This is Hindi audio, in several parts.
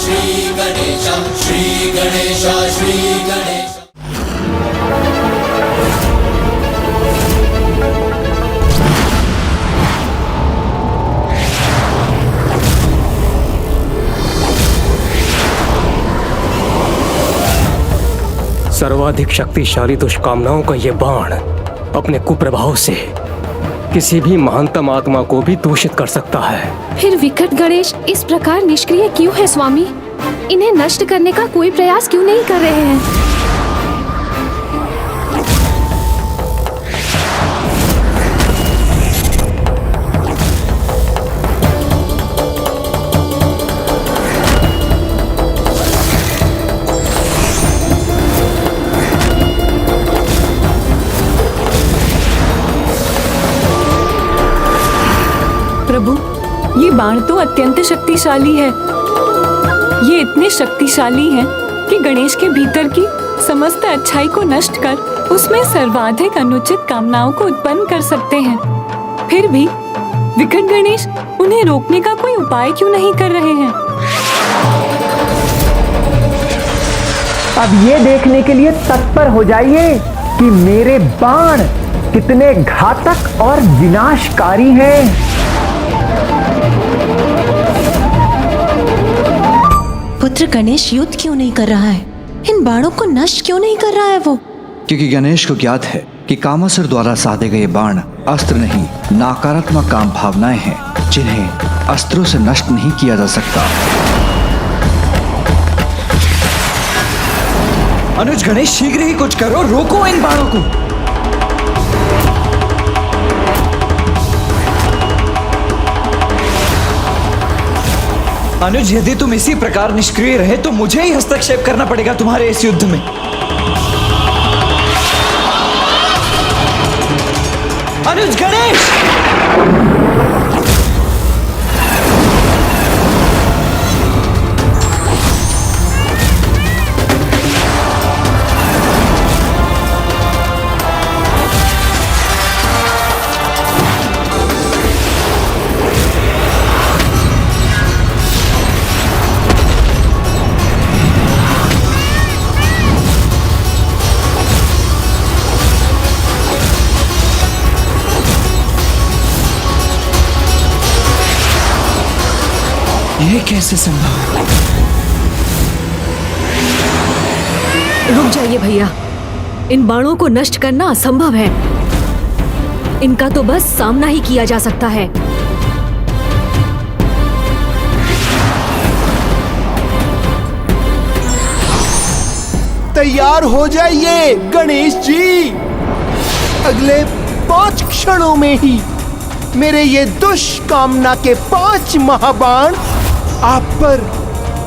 श्री गणेश, श्री गणेश, श्री गणेश। सर्वाधिक शक्तिशाली दुष्कामनाओं का ये बाण अपने कुप्रभाव से किसी भी महानतम आत्मा को भी दूषित कर सकता है। फिर विकट गणेश इस प्रकार निष्क्रिय क्यों है स्वामी? इन्हें नष्ट करने का कोई प्रयास क्यों नहीं कर रहे हैं? प्रभु, ये बाण तो अत्यंत शक्तिशाली है। ये इतने शक्तिशाली हैं कि गणेश के भीतर की समस्त अच्छाई को नष्ट कर उसमें सर्वाधिक अनुचित कामनाओं को उत्पन्न कर सकते हैं। फिर भी विकट गणेश उन्हें रोकने का कोई उपाय क्यों नहीं कर रहे हैं? अब ये देखने के लिए तत्पर हो जाइए कि मेरे बाण कितने घातक और विनाशकारी हैं। पुत्र गणेश युद्ध क्यों नहीं कर रहा है? इन बाणों को नष्ट क्यों नहीं कर रहा है वो? क्योंकि गणेश को ज्ञात है कि कामासुर द्वारा साधे गए बाण अस्त्र नहीं, नकारात्मक काम भावनाएं हैं जिन्हें अस्त्रों से नष्ट नहीं किया जा सकता। अनुज गणेश, शीघ्र ही कुछ करो, रोको इन बाणों को। अनुज, यदि तुम इसी प्रकार निष्क्रिय रहे तो मुझे ही हस्तक्षेप करना पड़ेगा तुम्हारे इस युद्ध में। अनुज गणेश! ये कैसे संभव है? रुक जाइए भैया, इन बाणों को नष्ट करना असंभव है। इनका तो बस सामना ही किया जा सकता है। तैयार हो जाइए गणेश जी। अगले 5 क्षणों में ही मेरे ये दुष्कामना के 5 महाबाण आप पर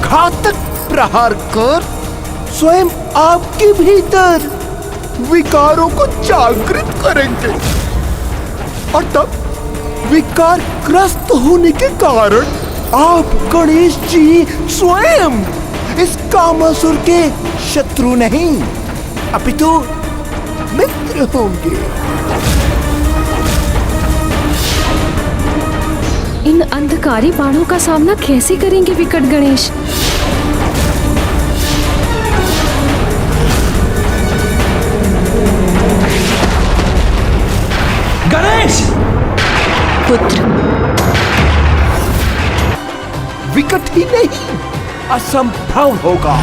घातक प्रहार कर स्वयं आपके भीतर विकारों को जागृत करेंगे और तब विकारग्रस्त होने के कारण आप गणेश जी स्वयं इस कामासुर के शत्रु नहीं अपितु मित्र होंगे। इन अंधकारी बाणों का सामना कैसे करेंगे विकट गणेश? गणेश! पुत्र, विकट ही नहीं, असंभव होगा।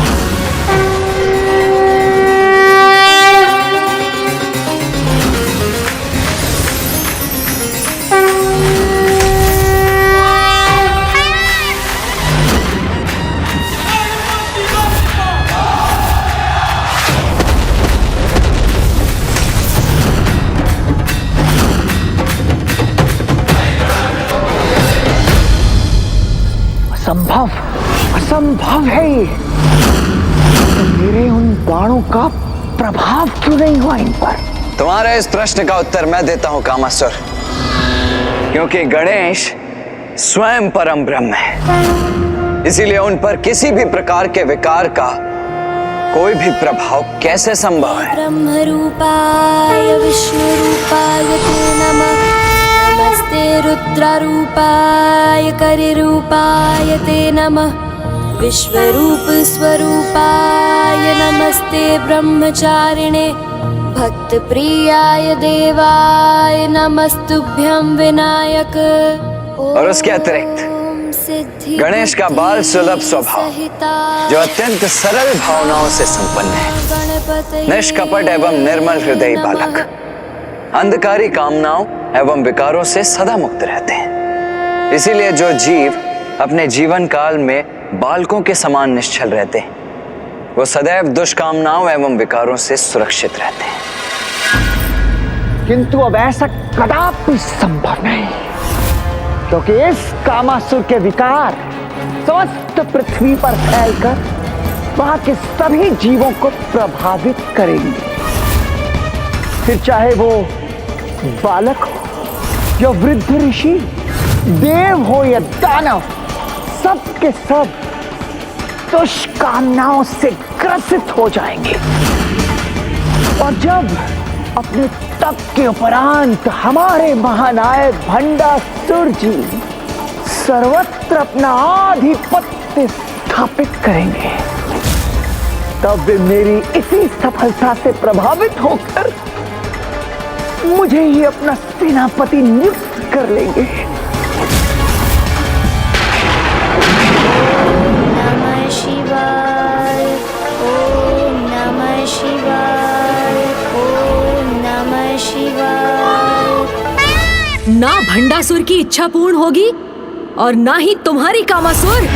असंभव, असंभव है ये। तो मेरे उन बाणों का प्रभाव क्यों नहीं हुआ इन पर? तुम्हारे इस प्रश्न का उत्तर मैं देता हूं कामासुर, क्योंकि गणेश स्वयं परम ब्रह्म है, इसीलिए उन पर किसी भी प्रकार के विकार का कोई भी प्रभाव कैसे संभव है? ब्रह्म रूपाय विष्णु रूपाय ते नमः, नमस्ते रुद्र रूपाय करि रूपाय ते नमः, विश्वरूप स्वरूपाय नमस्ते ब्रह्मचारिणे भक्त प्रियाय देवाय नमस्तुभ्यं विनायक। और उसके अतिरिक्त गणेश का बाल सुलभ स्वभाव जो अत्यंत सरल भावनाओं से संपन्न है, निष्कपट एवं निर्मल हृदय बालक, अंधकारी कामनाओं एवं विकारों से सदा मुक्त रहते हैं। इसीलिए जो जीव अपने जीवन काल में बालकों के समान निश्चल रहते हैं, वो सदैव दुष्कामनाओं एवं विकारों से सुरक्षित रहते हैं। किंतु अब ऐसा कदापि संभव नहीं, क्योंकि इस कामासुर के विकार समस्त पृथ्वी पर फैलकर वहां के सभी जीवों को प्रभावित करेंगे। फिर चाहे वो बालक हो या वृद्ध ऋषि, देव हो या दानव, सब के सब दुष्कामनाओं से ग्रसित हो जाएंगे। और जब अपने तप के उपरांत हमारे महानायक भंडासुर जी सर्वत्र अपना आधिपत्य स्थापित करेंगे, तब वे मेरी इसी सफलता से प्रभावित होकर मुझे ही अपना सेनापति नियुक्त कर लेंगे। नमः शिवाय, ओम नमः शिवाय, ओम नमः शिवाय। ना भंडासुर की इच्छा पूर्ण होगी और ना ही तुम्हारी कामासुर।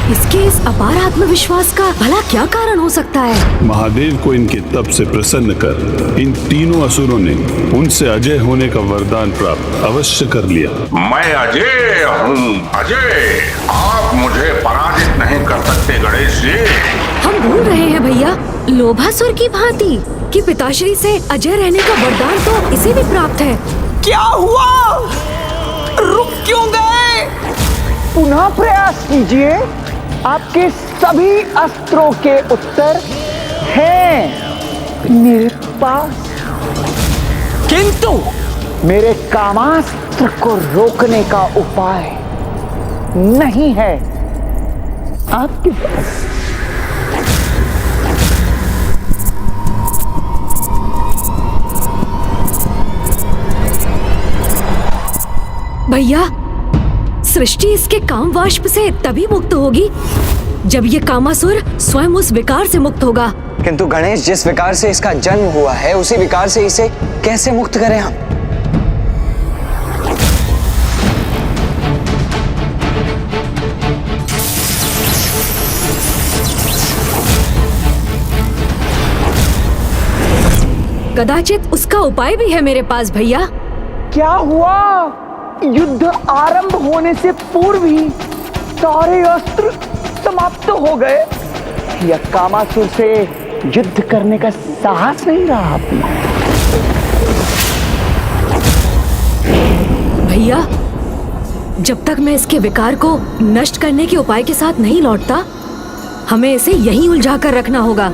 इसके इस अपार आत्मविश्वास का भला क्या कारण हो सकता है? महादेव को इनके तप से प्रसन्न कर इन तीनों असुरों ने उनसे अजय होने का वरदान प्राप्त अवश्य कर लिया। मैं अजय हूँ, अजय। आप मुझे पराजित नहीं कर सकते गणेश जी। हम भूल रहे हैं भैया, लोभासुर की भांति कि पिताश्री से अजय रहने का वरदान तो इसे भी प्राप्त है। क्या हुआ? रुक क्यों गए? पुनः प्रयास कीजिए, आपके सभी अस्त्रों के उत्तर हैं मेरे पास। किंतु मेरे कामास्त्र को रोकने का उपाय नहीं है आपके पास। भैया, सृष्टि इसके काम वाष्प से तभी मुक्त होगी जब ये कामासुर स्वयं उस विकार से मुक्त होगा। किंतु गणेश, जिस विकार से इसका जन्म हुआ है, उसी विकार से इसे कैसे मुक्त करें हम? कदाचित उसका उपाय भी है मेरे पास भैया। क्या हुआ? युद्ध आरंभ होने से पूर्व ही सारे अस्त्र समाप्त हो गए। या कामासुर से युद्ध करने का साहस नहीं रहा आपने? भैया, जब तक मैं इसके विकार को नष्ट करने के उपाय के साथ नहीं लौटता, हमें इसे यहीं उलझा कर रखना होगा।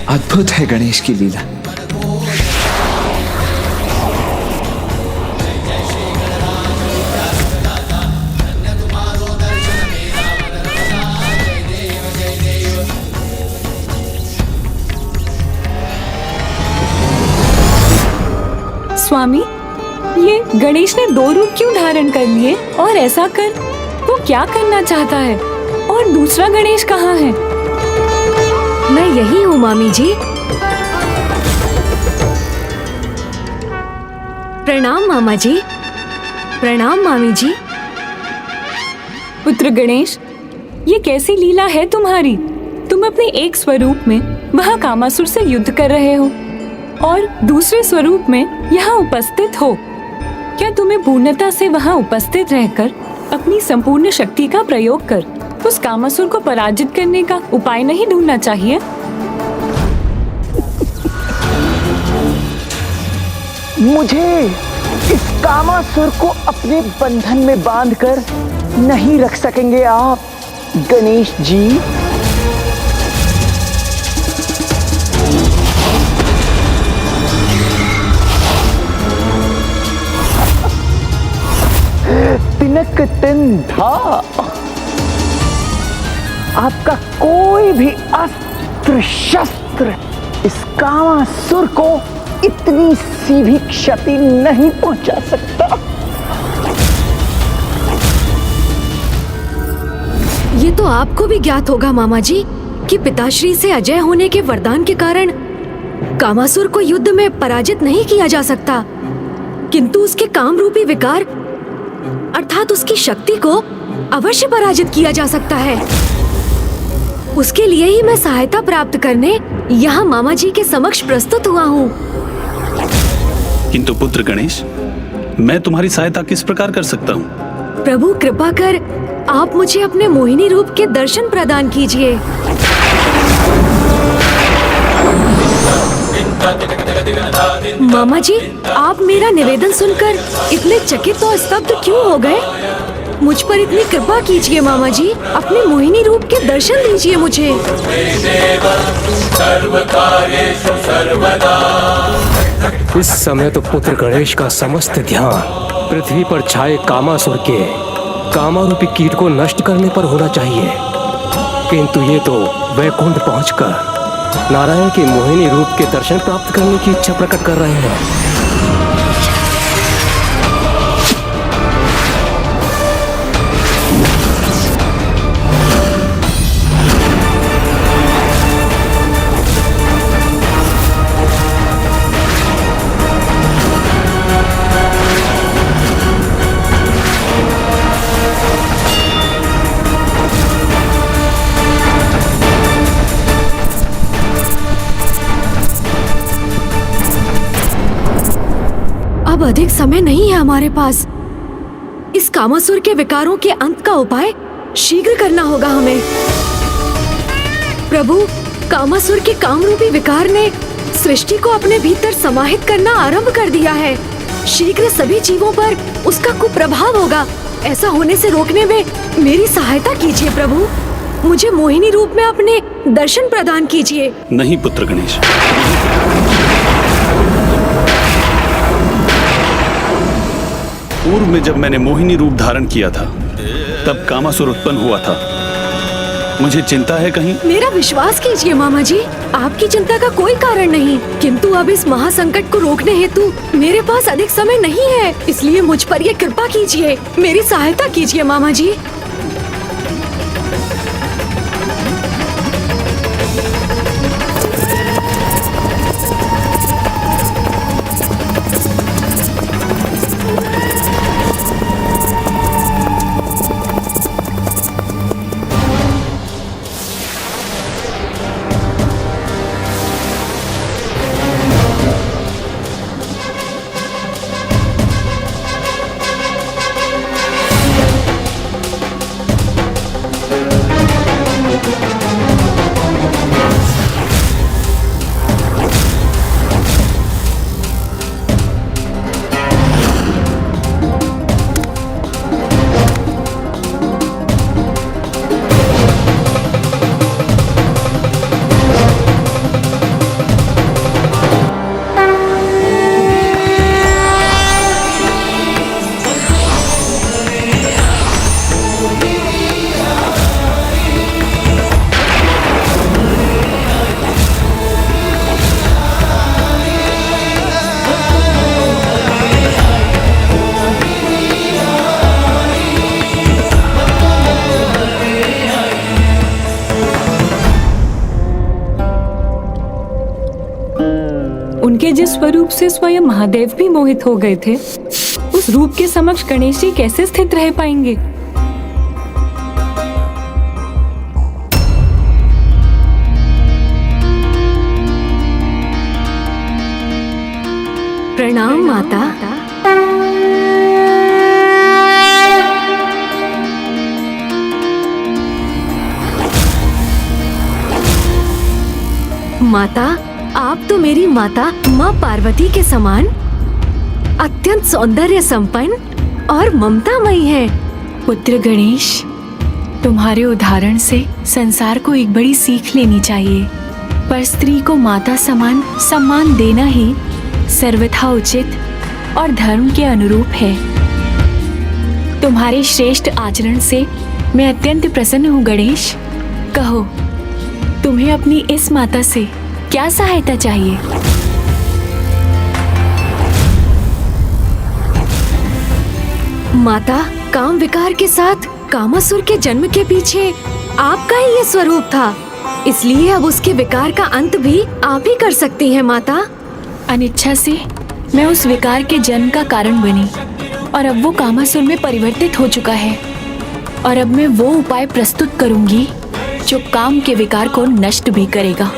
अद्भुत है गणेश की लीला। स्वामी, ये गणेश ने 2 रूप क्यों धारण कर लिए? और ऐसा कर वो क्या करना चाहता है? और दूसरा गणेश कहाँ है? मैं यही हूँ मामी जी। प्रणाम मामा जी। प्रणाम मामी जी। पुत्र गणेश, ये कैसी लीला है तुम्हारी? तुम अपने एक स्वरूप में वहाँ कामासुर से युद्ध कर रहे हो और दूसरे स्वरूप में यहाँ उपस्थित हो। क्या तुम्हें पूर्णता से वहाँ उपस्थित रहकर अपनी संपूर्ण शक्ति का प्रयोग कर उस कामासुर को पराजित करने का उपाय नहीं ढूंढना चाहिए? मुझे इस कामासुर को अपने बंधन में बांधकर नहीं रख सकेंगे आप गणेश जी। तिनक तिन था आपका कोई भी अस्त्र शस्त्र इस कामासुर को इतनी सी भी क्षति नहीं पहुंचा सकता। ये तो आपको भी ज्ञात होगा मामा जी कि पिताश्री से अजय होने के वरदान के कारण कामासुर को युद्ध में पराजित नहीं किया जा सकता, किंतु उसके काम रूपी विकार अर्थात उसकी शक्ति को अवश्य पराजित किया जा सकता है। उसके लिए ही मैं सहायता प्राप्त करने यहाँ मामा जी के समक्ष प्रस्तुत हुआ हूँ। किंतु पुत्र गणेश, मैं तुम्हारी सहायता किस प्रकार कर सकता हूँ? प्रभु कृपा कर आप मुझे अपने मोहिनी रूप के दर्शन प्रदान कीजिए। मामा जी, आप मेरा निवेदन सुनकर इतने चकित और स्तब्ध क्यों हो गए? मुझ पर इतनी कृपा कीजिए मामा जी, अपने मोहिनी रूप के दर्शन दीजिए मुझे। इस समय तो पुत्र गणेश का समस्त ध्यान पृथ्वी पर छाए कामासुर के कामारूपी कीट को नष्ट करने पर होना चाहिए, किंतु ये तो वैकुंठ पहुंचकर नारायण के मोहिनी रूप के दर्शन प्राप्त करने की इच्छा प्रकट कर रहे हैं। अब अधिक समय नहीं है हमारे पास। इस कामासुर के विकारों के अंत का उपाय शीघ्र करना होगा हमें। प्रभु, कामासुर के कामरूपी विकार ने सृष्टि को अपने भीतर समाहित करना आरंभ कर दिया है। शीघ्र सभी जीवों पर उसका कुप्रभाव होगा। ऐसा होने से रोकने में मेरी सहायता कीजिए प्रभु। मुझे मोहिनी रूप में अपने दर्शन प्रदान कीजिए। नहीं पुत्र गणेश, पूर्व में जब मैंने मोहिनी रूप धारण किया था तब कामासुर उत्पन्न हुआ था। मुझे चिंता है कहीं? मेरा विश्वास कीजिए मामा जी, आपकी चिंता का कोई कारण नहीं, किंतु अब इस महासंकट को रोकने हेतु मेरे पास अधिक समय नहीं है, इसलिए मुझ पर ये कृपा कीजिए, मेरी सहायता कीजिए मामा जी। उनके जिस स्वरूप से स्वयं महादेव भी मोहित हो गए थे, उस रूप के समक्ष गणेश जी कैसे स्थित रह पाएंगे? प्रणाम माता। माता, आप तो मेरी माता माँ पार्वती के समान अत्यंत सौंदर्य संपन्न और ममतामयी हैं। पुत्र गणेश, तुम्हारे उदाहरण से संसार को एक बड़ी सीख लेनी चाहिए। पर स्त्री को माता समान सम्मान देना ही सर्वथा उचित और धर्म के अनुरूप है। तुम्हारे श्रेष्ठ आचरण से मैं अत्यंत प्रसन्न हूँ गणेश। कहो, तुम्हें अपनी इस माता से क्या सहायता चाहिए? माता, काम विकार के साथ कामासुर के जन्म के पीछे आपका ही ये स्वरूप था, इसलिए अब उसके विकार का अंत भी आप ही कर सकती हैं माता। अनिच्छा से मैं उस विकार के जन्म का कारण बनी और अब वो कामासुर में परिवर्तित हो चुका है। और अब मैं वो उपाय प्रस्तुत करूंगी जो काम के विकार को नष्ट भी करेगा।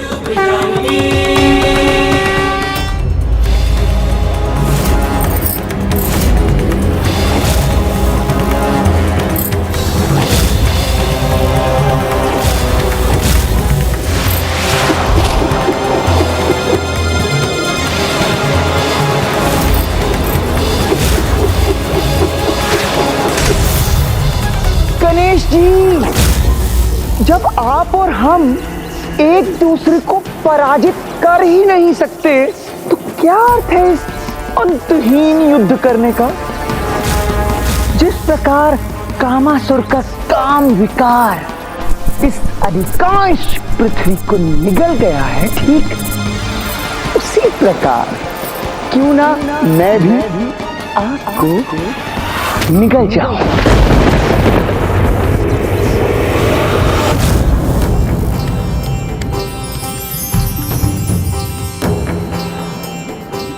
गणेश जी, जब आप और हम एक दूसरे को पराजित कर ही नहीं सकते तो क्या अर्थ है इस अंतहीन युद्ध करने का? जिस प्रकार कामासुर का काम विकार इस अधिकांश पृथ्वी को निगल गया है, ठीक उसी प्रकार क्यों ना मैं भी आपको निगल जाऊं।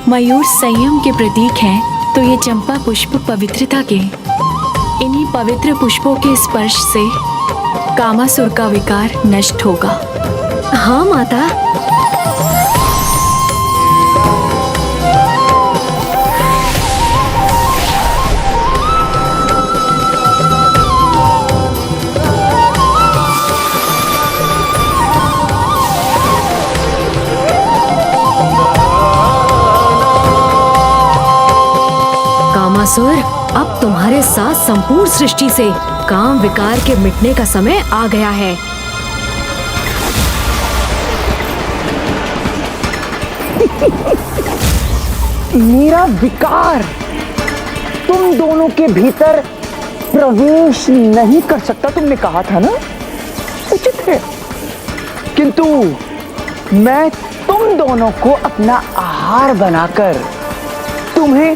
मयूर संयम के प्रतीक हैं, तो ये चंपा पुष्प पवित्रता के। इन्हीं पवित्र पुष्पों के स्पर्श से कामासुर का विकार नष्ट होगा। हाँ माता। कामासुर, अब तुम्हारे साथ संपूर्ण सृष्टि से काम विकार के मिटने का समय आ गया है। मेरा विकार तुम दोनों के भीतर प्रवेश नहीं कर सकता, तुमने कहा था ना, उचित है। किंतु मैं तुम दोनों को अपना आहार बनाकर तुम्हें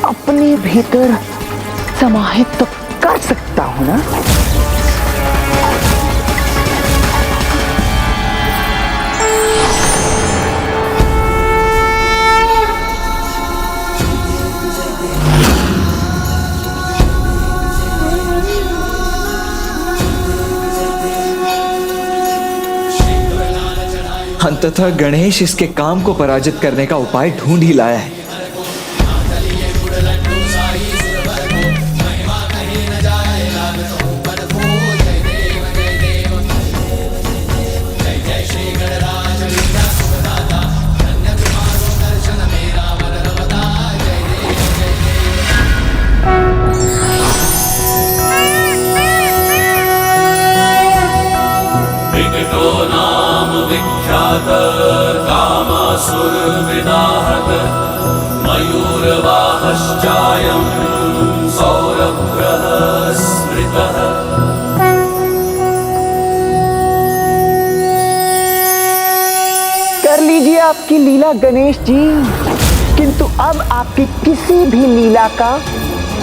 अपने भीतर समाहित तो कर सकता हूं ना। अंततः गणेश इसके काम को पराजित करने का उपाय ढूंढ ही लाया है। कामासुर विनाहत मयूरवाहश्चायं सौरभ्रः स्मृतः। कर लीजिए आपकी लीला गणेश जी, किंतु अब आपकी किसी भी लीला का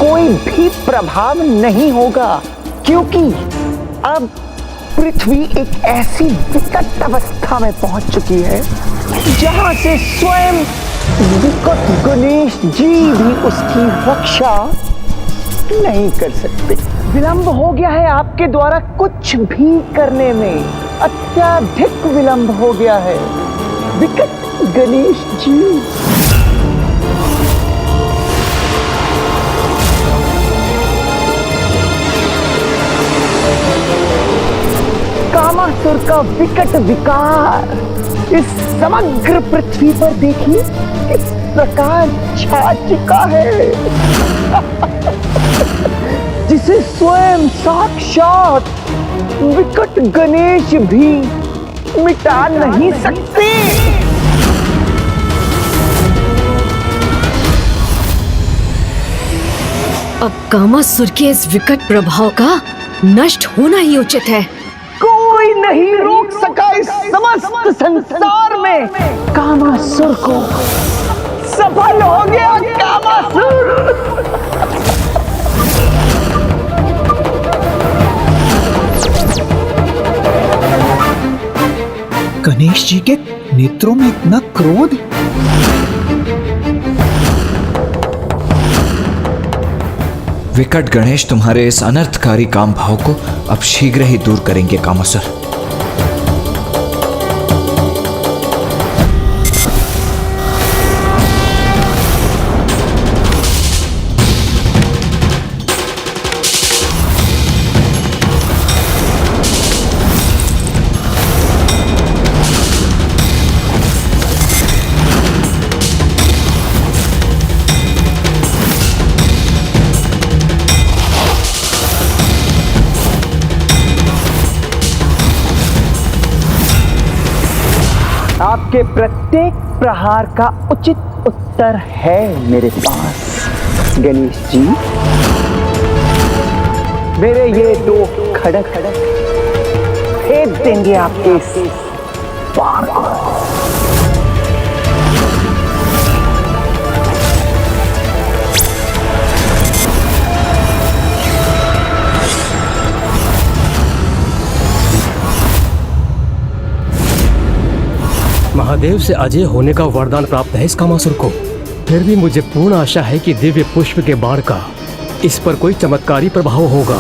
कोई भी प्रभाव नहीं होगा, क्योंकि अब पृथ्वी एक ऐसी विकट अवस्था में पहुंच चुकी है जहां से स्वयं विकट गणेश जी भी उसकी रक्षा नहीं कर सकते। विलंब हो गया है आपके द्वारा कुछ भी करने में, अत्यधिक विलंब हो गया है विकट गणेश जी। कामासुर का विकट विकार इस समग्र पृथ्वी पर देखिए किस प्रकार छा चुका है, जिसे स्वयं साक्षात विकट गणेश भी मिटा नहीं सकते। अब कामासुर के इस विकट प्रभाव का नष्ट होना ही उचित है। कोई नहीं रोक सका इस समस्त संसार में कामासुर को। सफल हो गया कामासुर। गणेश जी के नेत्रों में इतना क्रोध। विकट गणेश तुम्हारे इस अनर्थकारी काम भाव को अब शीघ्र ही दूर करेंगे कामासुर। आपके प्रत्येक प्रहार का उचित उत्तर है मेरे पास गणेश जी। मेरे ये दो खड़क फेंक देंगे आपके इस बाण को। महादेव से अजय होने का वरदान प्राप्त है इस कामासुर को। फिर भी मुझे पूर्ण आशा है कि दिव्य पुष्प के बाण का इस पर कोई चमत्कारी प्रभाव होगा।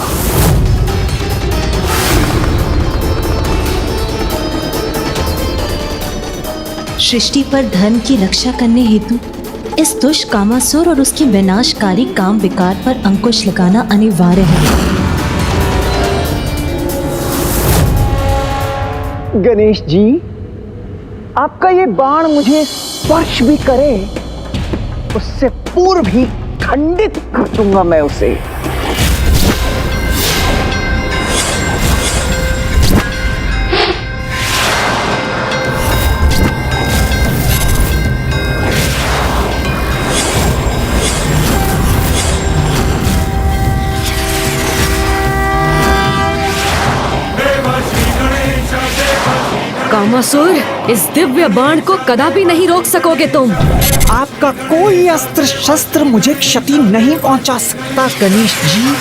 सृष्टि पर धर्म की रक्षा करने हेतु इस दुष्ट कामासुर और उसकी विनाशकारी काम विकार पर अंकुश लगाना अनिवार्य है। गणेश जी, आपका ये बाण मुझे स्पर्श भी करे उससे पूर्व ही खंडित कर दूंगा मैं उसे। कामासुर, इस दिव्य बाण को कदापि नहीं रोक सकोगे तुम। आपका कोई अस्त्र शस्त्र मुझे क्षति नहीं पहुंचा सकता गणेश जी।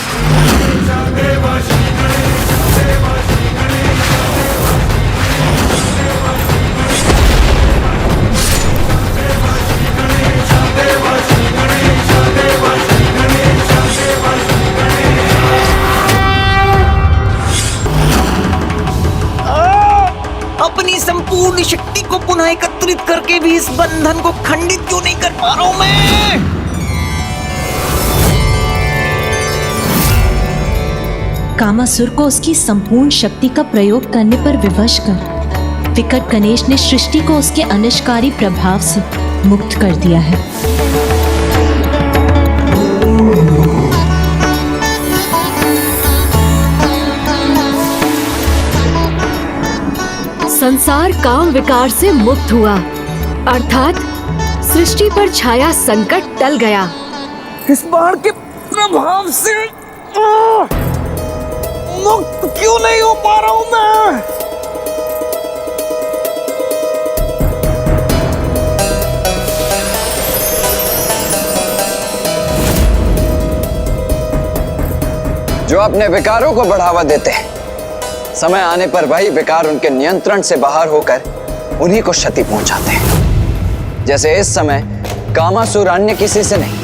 अपनी संपूर्ण शक्ति को पुनः एकत्रित करके भी इस बंधन को खंडित क्यों नहीं कर पा रहा हूं मैं? कामासुर को उसकी संपूर्ण शक्ति का प्रयोग करने पर विवश कर विकट गणेश ने सृष्टि को उसके अनिष्टकारी प्रभाव से मुक्त कर दिया है। संसार काम विकार से मुक्त हुआ, अर्थात सृष्टि पर छाया संकट टल गया। इस बाण के प्रभाव से मुक्त क्यों नहीं हो पा रहा हूं मैं? जो अपने विकारों को बढ़ावा देते हैं, समय आने पर वही विकार उनके नियंत्रण से बाहर होकर उन्हीं को क्षति पहुंचाते हैं। जैसे इस समय कामासुर अन्य किसी से नहीं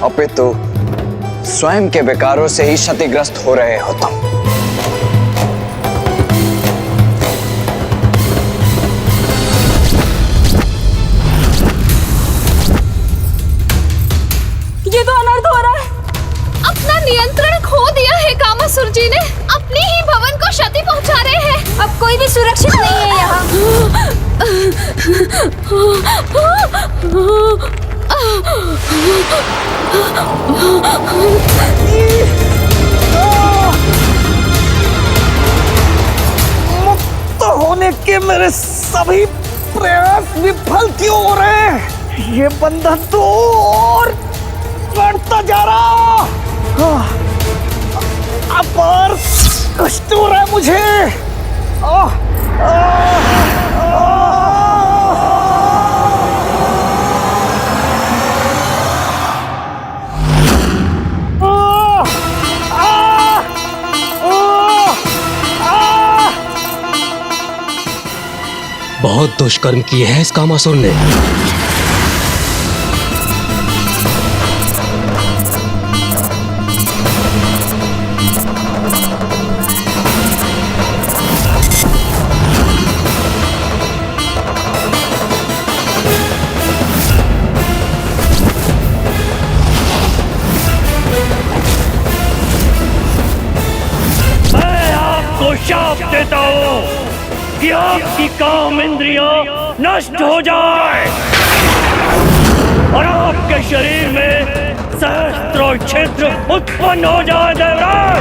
अपितु स्वयं के विकारों से ही क्षतिग्रस्त हो रहे हो तुम। ये तो अनर्थ हो रहा है। अपना नियंत्रण खो दिया है कामासुर जी ने, अपनी ही भवन को क्षति पहुंचा रहे हैं। अब कोई मुक्त होने के मेरे सभी प्रयास विफल क्यों हो रहे हैं? ये बंधन तो और बढ़ता जा रहा। अपार कष्ट हो रहा है मुझे। बहुत दुष्कर्म किए हैं इस कामासुर ने। मैं आपको शाप देता हूँ कि आपकी काम इंद्रियां नष्ट हो जाए और आपके शरीर में सहस्त्रों क्षेत्र उत्पन्न हो जाए। देवराज,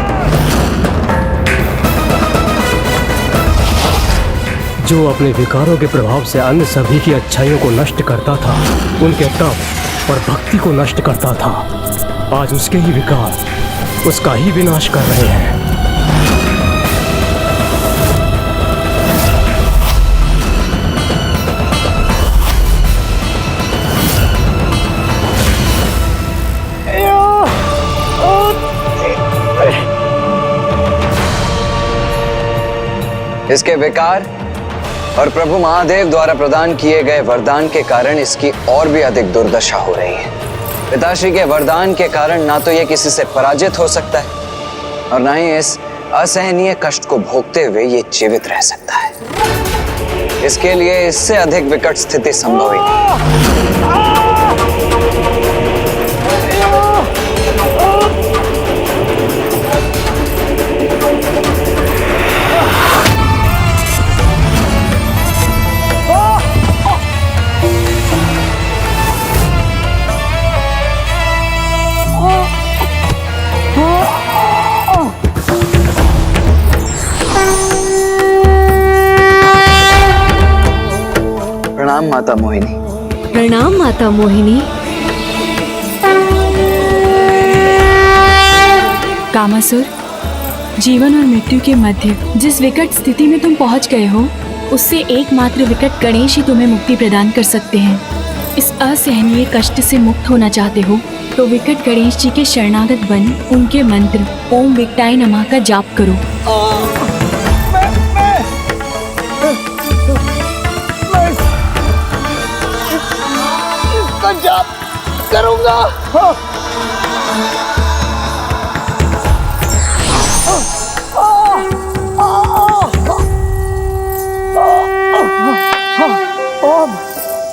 जो अपने विकारों के प्रभाव से अन्य सभी की अच्छाइयों को नष्ट करता था, उनके तप और भक्ति को नष्ट करता था, आज उसके ही विकार उसका ही विनाश कर रहे हैं। इसके विकार और प्रभु महादेव द्वारा प्रदान किए गए वरदान के कारण इसकी और भी अधिक दुर्दशा हो रही है। पिताश्री के वरदान के कारण ना तो ये किसी से पराजित हो सकता है और ना ही इस असहनीय कष्ट को भोगते हुए ये जीवित रह सकता है। इसके लिए इससे अधिक विकट स्थिति संभव ही नहीं। प्रणाम माता मोहिनी। प्रणाम माता मोहिनी। कामासुर, जीवन और मृत्यु के मध्य जिस विकट स्थिति में तुम पहुंच गए हो, उससे एकमात्र विकट गणेश ही तुम्हें मुक्ति प्रदान कर सकते हैं। इस असहनीय कष्ट से मुक्त होना चाहते हो तो विकट गणेश जी के शरणागत बन उनके मंत्र ओम विकटाय नमः का जाप करो। जाप करूंगा।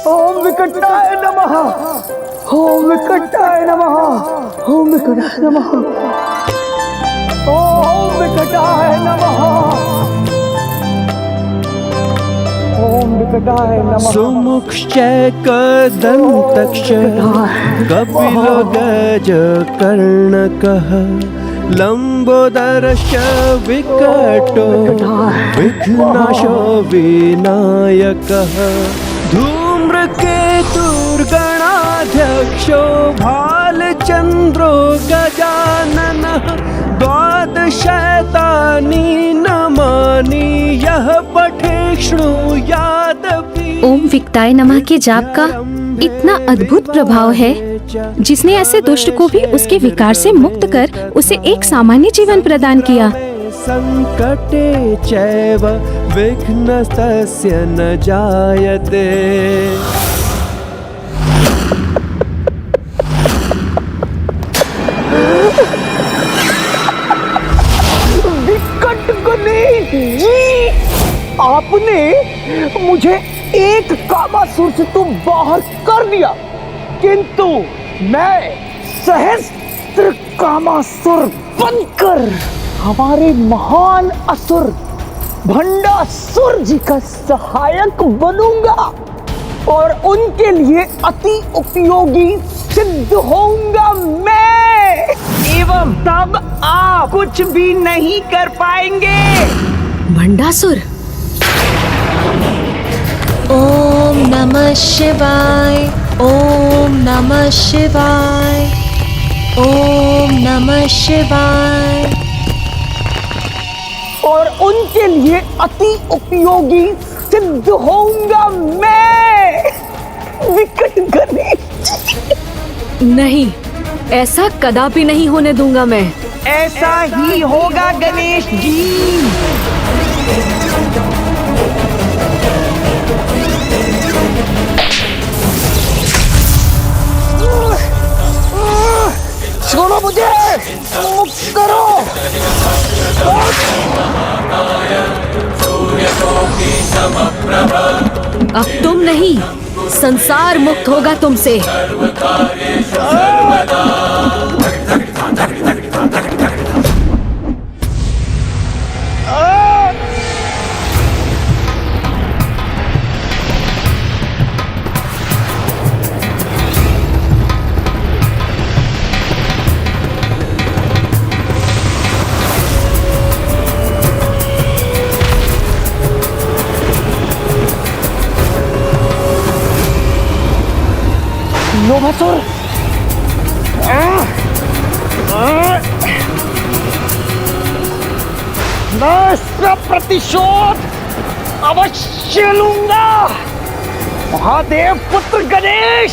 ओम विकटाय नमः, ओम विकटाय नमः, ओम विकटाय नमः, ओम विकटाय नमः, ओम विकटाय नमः। सुमुक्षय कदन्तक्ष कपिलो गजकर्णकः लंबोदरश्च विकटो विघ्नाशो विनायकः धूम्रकेतुर्गणाध्यक्षो भालचन्द्रो गजाननः द्वादशैतानि नमानि यः पठे शृणुयादपि। ओम विकटाय नमः के जाप का इतना अद्भुत प्रभाव है, जिसने ऐसे दुष्ट को भी उसके विकार से मुक्त कर उसे एक सामान्य जीवन प्रदान किया। संकटे चैव विघ्नस्तस्य न जायते। विकट गणेश जी, आपने मुझे एक कामासुर से तो बाहर कर दिया, किंतु मैं सहस्त्र कामासुर बनकर हमारे महान असुर भंडासुर जी का सहायक बनूंगा। और उनके लिए अति उपयोगी सिद्ध होऊंगा मैं, एवं तब आप कुछ भी नहीं कर पाएंगे। भंडासुर। ओम नमः शिवाय, ओम नमः शिवाय, ओम नमः शिवाय। और उनके लिए अति उपयोगी सिद्ध होऊंगा मैं, विकट गणेश। नहीं, ऐसा कदापि नहीं होने दूंगा मैं। ऐसा ही होगा गणेश जी। छोड़ो मुझे, मुक्त करो। अब तुम नहीं, संसार मुक्त होगा तुमसे। लोभासुर, मैं इसका प्रतिशोध अवश्य लूंगा। महादेव पुत्र गणेश।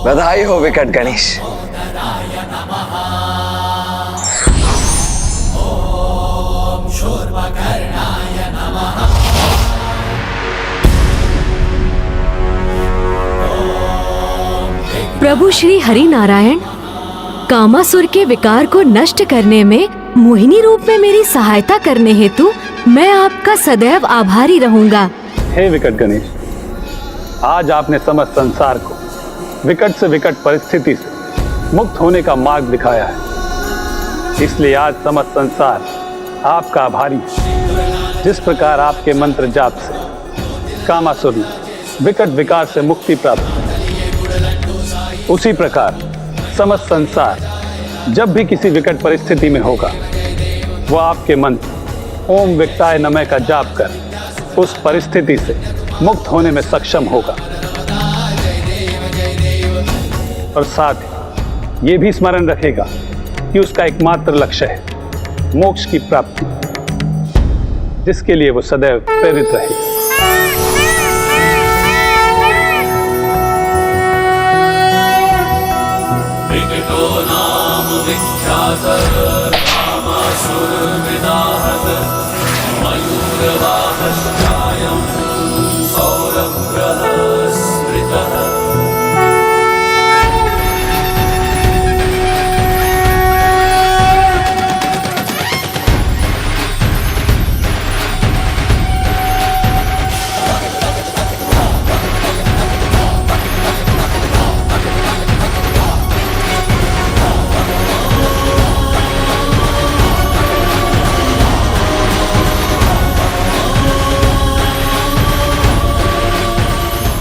बधाई हो विकट गणेश। प्रभु श्री हरि नारायण, कामासुर के विकार को नष्ट करने में मोहिनी रूप में मेरी सहायता करने हेतु मैं आपका सदैव आभारी रहूंगा। हे विकट गणेश, आज आपने समस्त संसार को विकट से विकट परिस्थिति से मुक्त होने का मार्ग दिखाया है, इसलिए आज समस्त संसार आपका आभारी है। जिस प्रकार आपके मंत्र जाप से कामासुर ने विकट विकार से मुक्ति प्राप्त की, उसी प्रकार समस्त संसार जब भी किसी विकट परिस्थिति में होगा, वह आपके मंत्र ओम विकटाय नमः का जाप कर उस परिस्थिति से मुक्त होने में सक्षम होगा। और साथ ही ये भी स्मरण रखेगा कि उसका एकमात्र लक्ष्य है मोक्ष की प्राप्ति, जिसके लिए वो सदैव प्रेरित रहेगा। विकटो नाम विख्यातः कामासुरविदाहः मयूरवाहश्चायं सौरभ्रः स्मृतः।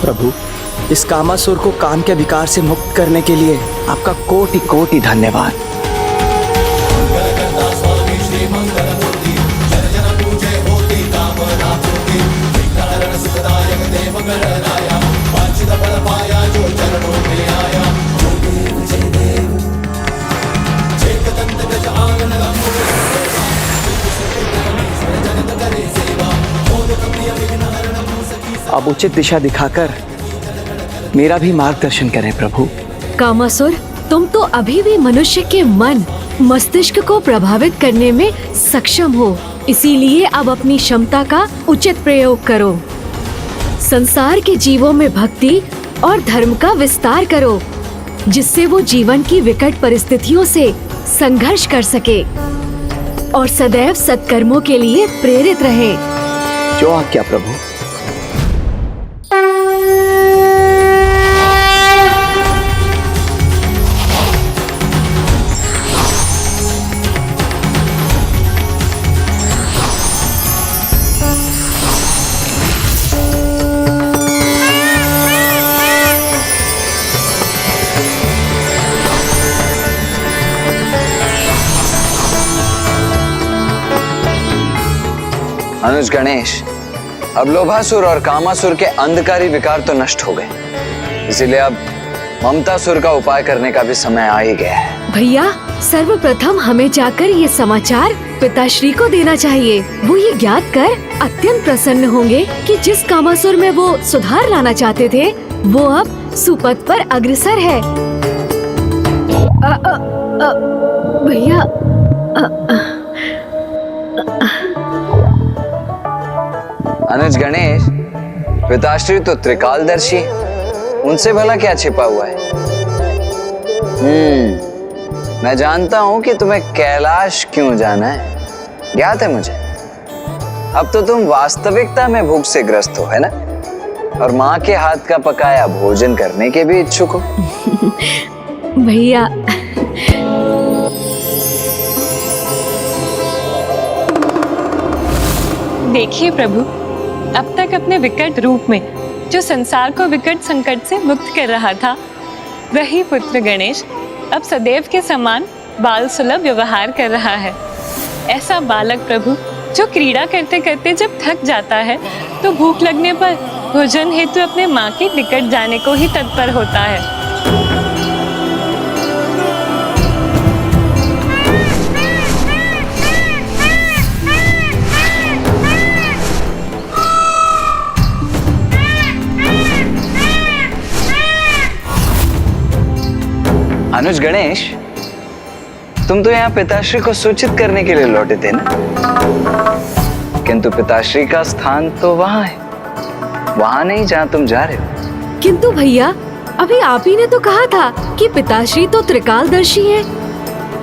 प्रभु, इस कामासुर को काम के विकार से मुक्त करने के लिए आपका कोटि कोटि धन्यवाद। अब उचित दिशा दिखाकर मेरा भी मार्गदर्शन करें प्रभु। कामासुर, तुम तो अभी भी मनुष्य के मन मस्तिष्क को प्रभावित करने में सक्षम हो, इसीलिए अब अपनी क्षमता का उचित प्रयोग करो। संसार के जीवों में भक्ति और धर्म का विस्तार करो, जिससे वो जीवन की विकट परिस्थितियों से संघर्ष कर सके और सदैव सत्कर्मों के लिए प्रेरित रहे। जो आज्ञा प्रभु। अनुज गणेश, अब लोभासुर और कामासुर के अंधकारी विकार तो नष्ट हो गए, इसीलिए अब ममतासुर का उपाय करने का भी समय आ ही गया है। भैया, सर्वप्रथम हमें जाकर ये समाचार पिताश्री को देना चाहिए। वो ये ज्ञात कर अत्यंत प्रसन्न होंगे कि जिस कामासुर में वो सुधार लाना चाहते थे, वो अब सुपथ पर अग्रसर है। भैया, अनुज गणेश, पिताश्री तो त्रिकालदर्शी, उनसे भला क्या छिपा हुआ है? मैं जानता हूं कि तुम्हें कैलाश क्यों जाना है, ज्ञात है मुझे। अब तो तुम वास्तविकता में भूख से ग्रस्त हो, है ना? और माँ के हाथ का पकाया भोजन करने के भी इच्छुक हो। भैया, देखिए प्रभु, अब तक अपने विकट रूप में जो संसार को विकट संकट से मुक्त कर रहा था, वही पुत्र गणेश अब सदैव के समान बाल सुलभ व्यवहार कर रहा है। ऐसा बालक प्रभु जो क्रीड़ा करते करते जब थक जाता है तो भूख लगने पर भोजन हेतु अपने माँ के निकट जाने को ही तत्पर होता है। अनुज गणेश, तुम तो यहाँ पिताश्री को सूचित करने के लिए लौटे थे ना? किंतु पिताश्री का स्थान तो वहाँ है, वहाँ नहीं जहाँ तुम जा रहे हो। किंतु भैया, अभी आप ही ने तो कहा था कि पिताश्री तो त्रिकालदर्शी हैं,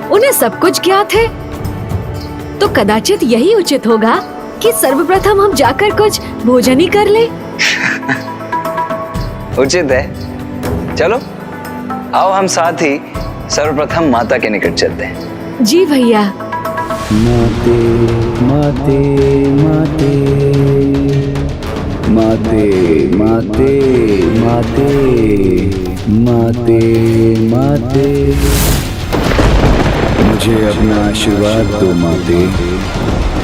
उन्हें सब कुछ ज्ञात है। तो कदाचित यही उचित होगा कि सर्वप्रथम हम जाकर कुछ भोजन ही कर लें। उचित है, चलो आओ हम साथ ही सर्वप्रथम माता के निकट चलते हैं। जी भैया। माते माते माते माते माते माते माते माते, मुझे अपना आशीर्वाद दो माते,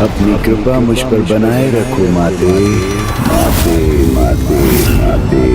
अपनी कृपा मुझ पर बनाए रखो माते। माते माते माते।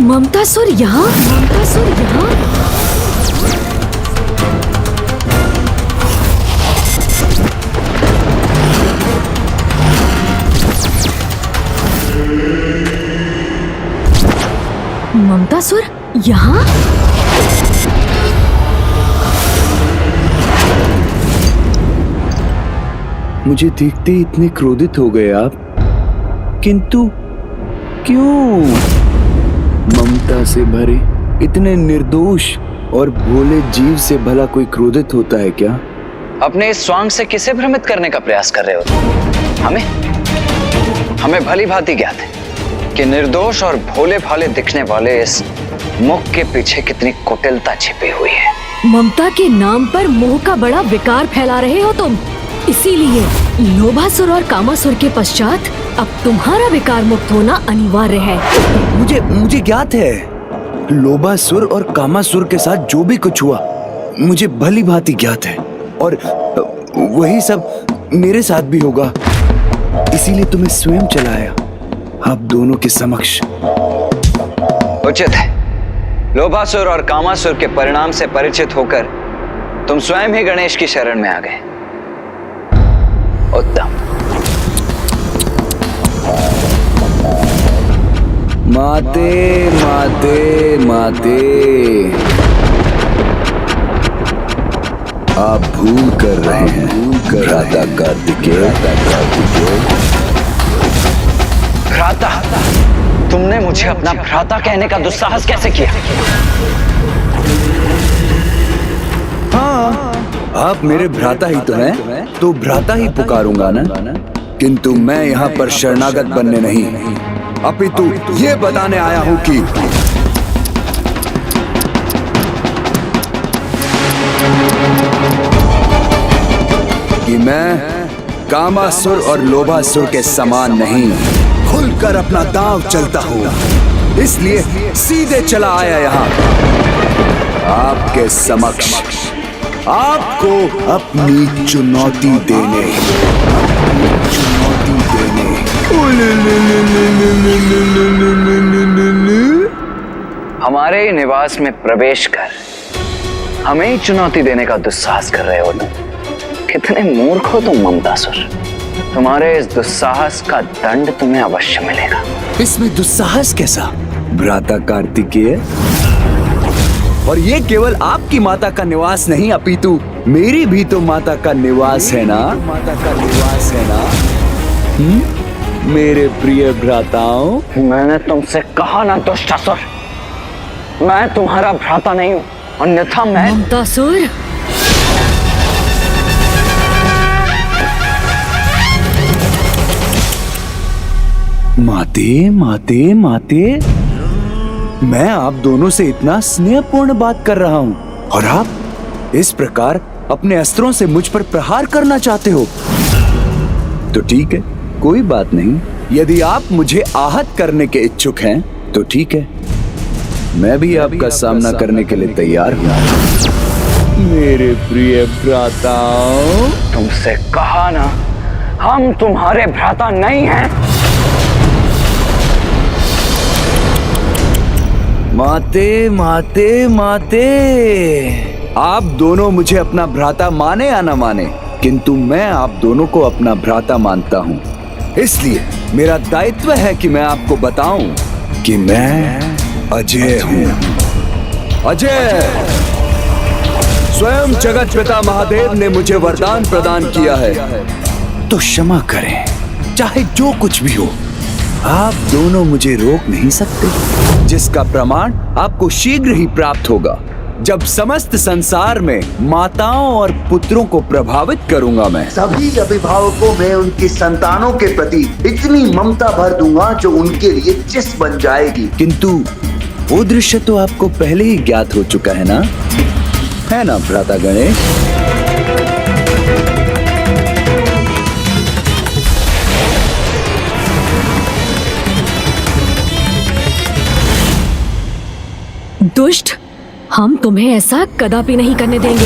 ममतासुर यहाँ? ममतासुर यहाँ? ममतासुर यहाँ? मुझे देखते ही इतने क्रोधित हो गए आप, किंतु क्यों? ममता से भरे इतने निर्दोष और भोले जीव से भला कोई क्रोधित होता है क्या? अपने इस स्वांग से किसे भ्रमित करने का प्रयास कर रहे हो तुम? हमें भली भांति ज्ञात है कि निर्दोष और भोले भाले दिखने वाले इस मुख के पीछे कितनी कुटिलता छिपी हुई है। ममता के नाम पर मोह का बड़ा विकार फैला रहे हो तुम, इसीलिए लोभासुर और कामासुर के पश्चात अब तुम्हारा विकार मुक्त होना अनिवार्य है। मुझे ज्ञात है, लोभासुर और कामासुर के साथ जो भी कुछ हुआ मुझे भली भांति ज्ञात है, और वही सब मेरे साथ भी होगा, इसीलिए तुम्हें स्वयं चलाया आप दोनों के समक्ष। उचित है, लोभासुर और कामासुर के परिणाम से परिचित होकर तुम स्वयं ही गणेश की शरण में आ गए। उत्तम। माते माते माते, आप भूल कर रहे हैं भ्राता कार्तिकेय। भ्राता? तुमने मुझे अपना भ्राता कहने का दुस्साहस कैसे किया? हाँ, आप मेरे भ्राता ही तो हैं, तो भ्राता ही पुकारूंगा ना। किंतु मैं यहाँ पर शरणागत बनने नहीं, अपितु ये बताने आया हूँ कि कि मैं कामासुर और लोभासुर के समान नहीं, खुलकर अपना दांव चलता हूं, इसलिए सीधे चला आया यहां आपके समक्ष, आपको अपनी चुनौती देने। हमारे निवास में प्रवेश कर हमें ही चुनौती देने का दुस्साहस कर रहे हो तुम। कितने मूर्ख हो तुम ममतासुर। तुम्हारे इस दुस्साहस का दंड तुम्हें अवश्य मिलेगा। इसमें दुस्साहस कैसा भ्राता कार्तिकेय? और ये केवल आपकी माता का निवास नहीं अपितु मेरी भी तो माता का निवास है ना, माता का निवास है ना। मेरे प्रिय भ्राताओं, मैंने तुमसे कहा ना दुष्टासुर, मैं तुम्हारा भ्राता नहीं हूँ, अन्यथा मैं ममतासुर। माते माते माते, मैं आप दोनों से इतना स्नेहपूर्ण बात कर रहा हूँ और आप इस प्रकार अपने अस्त्रों से मुझ पर प्रहार करना चाहते हो। तो ठीक है, कोई बात नहीं। यदि आप मुझे आहत करने के इच्छुक हैं तो ठीक है, मैं भी आपका सामना करने के लिए तैयार हूँ। मेरे प्रिय भ्राताओं, तुमसे कहा ना, हम तुम्हारे भ्राता नहीं हैं। माते माते माते, आप दोनों मुझे अपना भ्राता माने या न माने, किंतु मैं आप दोनों को अपना भ्राता मानता हूँ। इसलिए मेरा दायित्व है कि मैं आपको बताऊं कि मैं अजय हूँ। अजय, स्वयं जगत पिता महादेव ने मुझे वरदान प्रदान किया है, तो क्षमा करें, चाहे जो कुछ भी हो, आप दोनों मुझे रोक नहीं सकते, जिसका प्रमाण आपको शीघ्र ही प्राप्त होगा, जब समस्त संसार में माताओं और पुत्रों को प्रभावित करूंगा। मैं सभी अभिभावकों में उनकी संतानों के प्रति इतनी ममता भर दूंगा जो उनके लिए चिस बन जाएगी। किंतु वो दृश्य तो आपको पहले ही ज्ञात हो चुका है ना भ्राता गणेश? दुष्ट, हम तुम्हें ऐसा कदापि नहीं करने देंगे।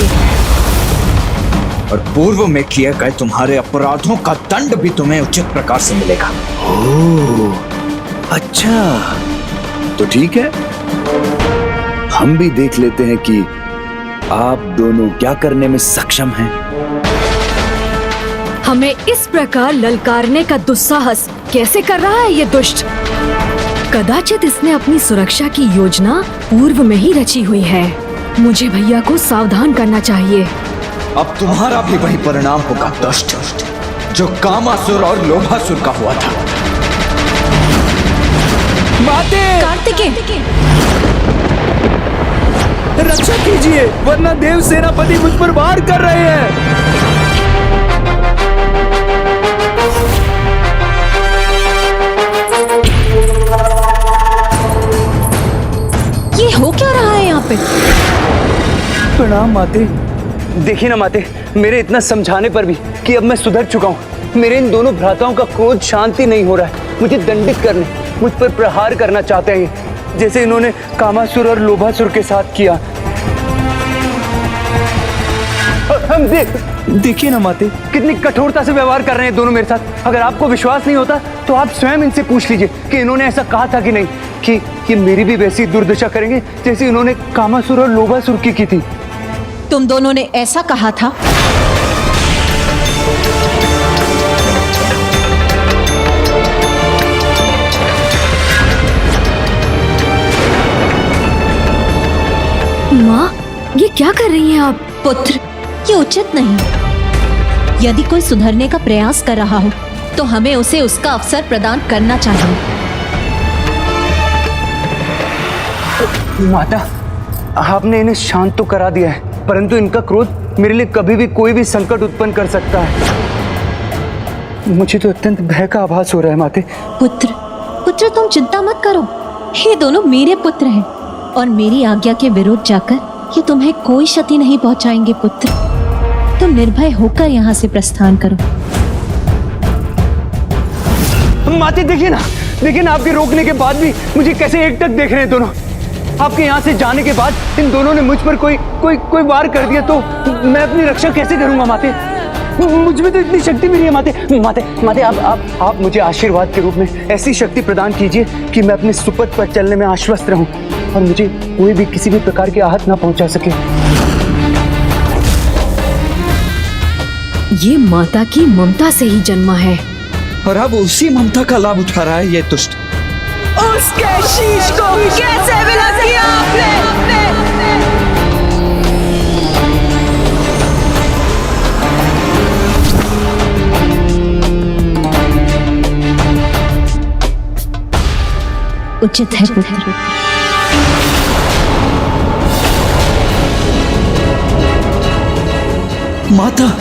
और पूर्व में किए गए तुम्हारे अपराधों का दंड भी तुम्हें उचित प्रकार से मिलेगा। ओह, अच्छा, तो ठीक है, हम भी देख लेते हैं कि आप दोनों क्या करने में सक्षम हैं। हमें इस प्रकार ललकारने का दुस्साहस कैसे कर रहा है ये दुष्ट? कदाचित इसने अपनी सुरक्षा की योजना पूर्व में ही रची हुई है। मुझे भैया को सावधान करना चाहिए। अब तुम्हारा भी वही परिणाम होगा दुष्ट, जो कामासुर और लोभासुर का हुआ था। माते! कार्तिकेय! रक्षा कीजिए, वरना देव सेनापति मुझ पर वार कर रहे हैं। ये हो क्या रहा है यहाँ पे? प्रणाम माते। देखिए ना माते, मेरे इतना समझाने पर भी कि अब मैं सुधर चुका हूँ, मेरे इन दोनों भ्राताओं का क्रोध शांति नहीं हो रहा है। मुझे दंडित करने, मुझ पर प्रहार करना चाहते हैं, जैसे इन्होंने कामासुर और लोभासुर के साथ किया। हम देखिए ना माते, कितनी कठोरता से व्यवहार कर रहे हैं दोनों मेरे साथ। अगर आपको विश्वास नहीं होता तो आप स्वयं इनसे पूछ लीजिए कि इन्होंने ऐसा कहा था कि नहीं, कि ये मेरी भी वैसी दुर्दशा करेंगे जैसे इन्होंने कामासुर और लोभासुर की थी। तुम दोनों ने ऐसा कहा था? माँ, ये क्या कर रही हैं आप? पुत्र, ये उचित नहीं। यदि कोई सुधरने का प्रयास कर रहा हो तो हमें उसे उसका अवसर प्रदान करना चाहिए। माता, आपने इन्हें शांत तो करा दिया है, परंतु इनका क्रोध मेरे लिए कभी भी कोई भी संकट उत्पन्न कर सकता है। मुझे तो अत्यंत भय का आभास हो रहा है माते। पुत्र तुम चिंता मत करो, ये दोनों मेरे पुत्र हैं और मेरी आज्ञा के विरुद्ध जाकर ये तुम्हें कोई क्षति नहीं पहुंचाएंगे पुत्र। तुम निर्भय होकर यहाँ से प्रस्थान करो। माते देखिए ना आपके रोकने के बाद भी मुझे कैसे एकटक देख रहे हैं दोनों। आपके यहाँ से जाने के बाद इन दोनों ने मुझ पर कोई वार कर दिया तो मैं अपनी रक्षा कैसे करूंगा माते? मुझ में तो इतनी शक्ति भी नहीं है माते आप मुझे आशीर्वाद के रूप में ऐसी शक्ति प्रदान कीजिए कि मैं अपने सुपथ पर चलने में आश्वस्त रहूं और मुझे कोई भी किसी भी प्रकार की आहत ना पहुंचा सके। ये माता की ममता से ही जन्मा है और अब उसी ममता का लाभ उठा रहा है ये दुष्ट। उसके शीश को कैसे विलग किया आपने? उचित है पुत्र। माता,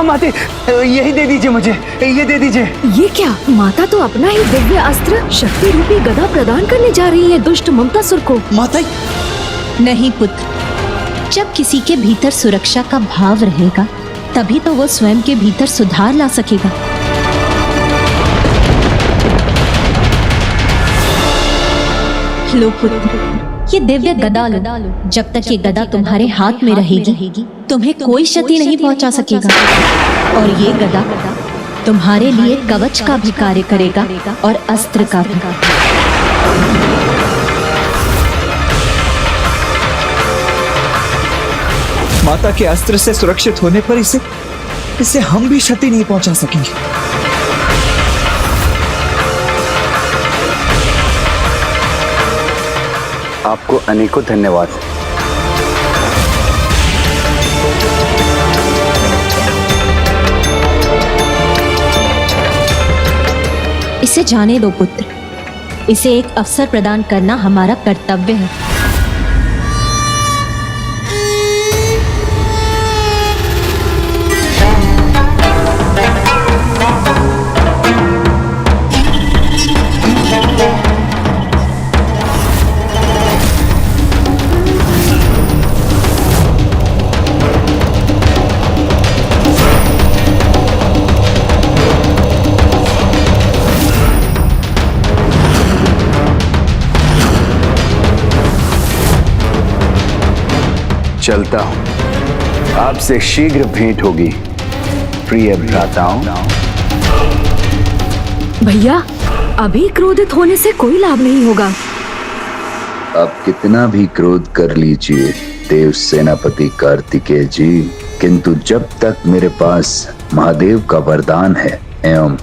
माते यही दे दीजिए मुझे, ये दे दीजिए। ये क्या? माता तो अपना ही दिव्य अस्त्र शक्ति रूपी गदा प्रदान करने जा रही है दुष्ट ममतासुर को। माता नहीं पुत्र, जब किसी के भीतर सुरक्षा का भाव रहेगा तभी तो वो स्वयं के भीतर सुधार ला सकेगा। लो पुत्र, ये दिव्य गदा लो। जब तक ये गदा तुम्हारे हाथ में रहेगी तुम्हें कोई क्षति नहीं पहुंचा सकेगा। और ये गदा तुम्हारे लिए कवच का भी कार्य करेगा और अस्त्र का भी। माता के अस्त्र से सुरक्षित होने पर इसे हम भी क्षति नहीं पहुंचा सकेंगे। आपको अनेकों धन्यवाद। इसे जाने दो पुत्र, इसे एक अवसर प्रदान करना हमारा कर्तव्य है। चलता हूं, आपसे शीघ्र भेंट होगी प्रिय भ्राताओं। भैया, अभी क्रोधित होने से कोई लाभ नहीं होगा। अब कितना भी क्रोध कर लीजिए देव सेनापति कार्तिकेय जी, किंतु जब तक मेरे पास महादेव का वरदान है एवं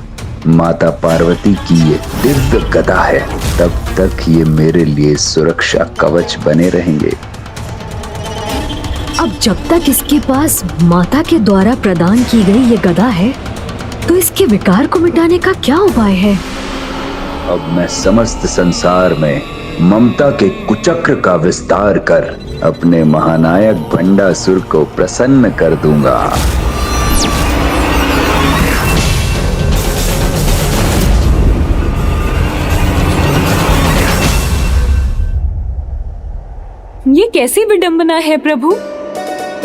माता पार्वती की ये दिव्य गदा है, तब तक ये मेरे लिए सुरक्षा कवच बने रहेंगे। अब जब तक इसके पास माता के द्वारा प्रदान की गई ये गदा है तो इसके विकार को मिटाने का क्या उपाय है? अब मैं समस्त संसार में ममता के कुचक्र का विस्तार कर अपने महानायक भंडासुर को प्रसन्न कर दूंगा। ये कैसी विडंबना है प्रभु।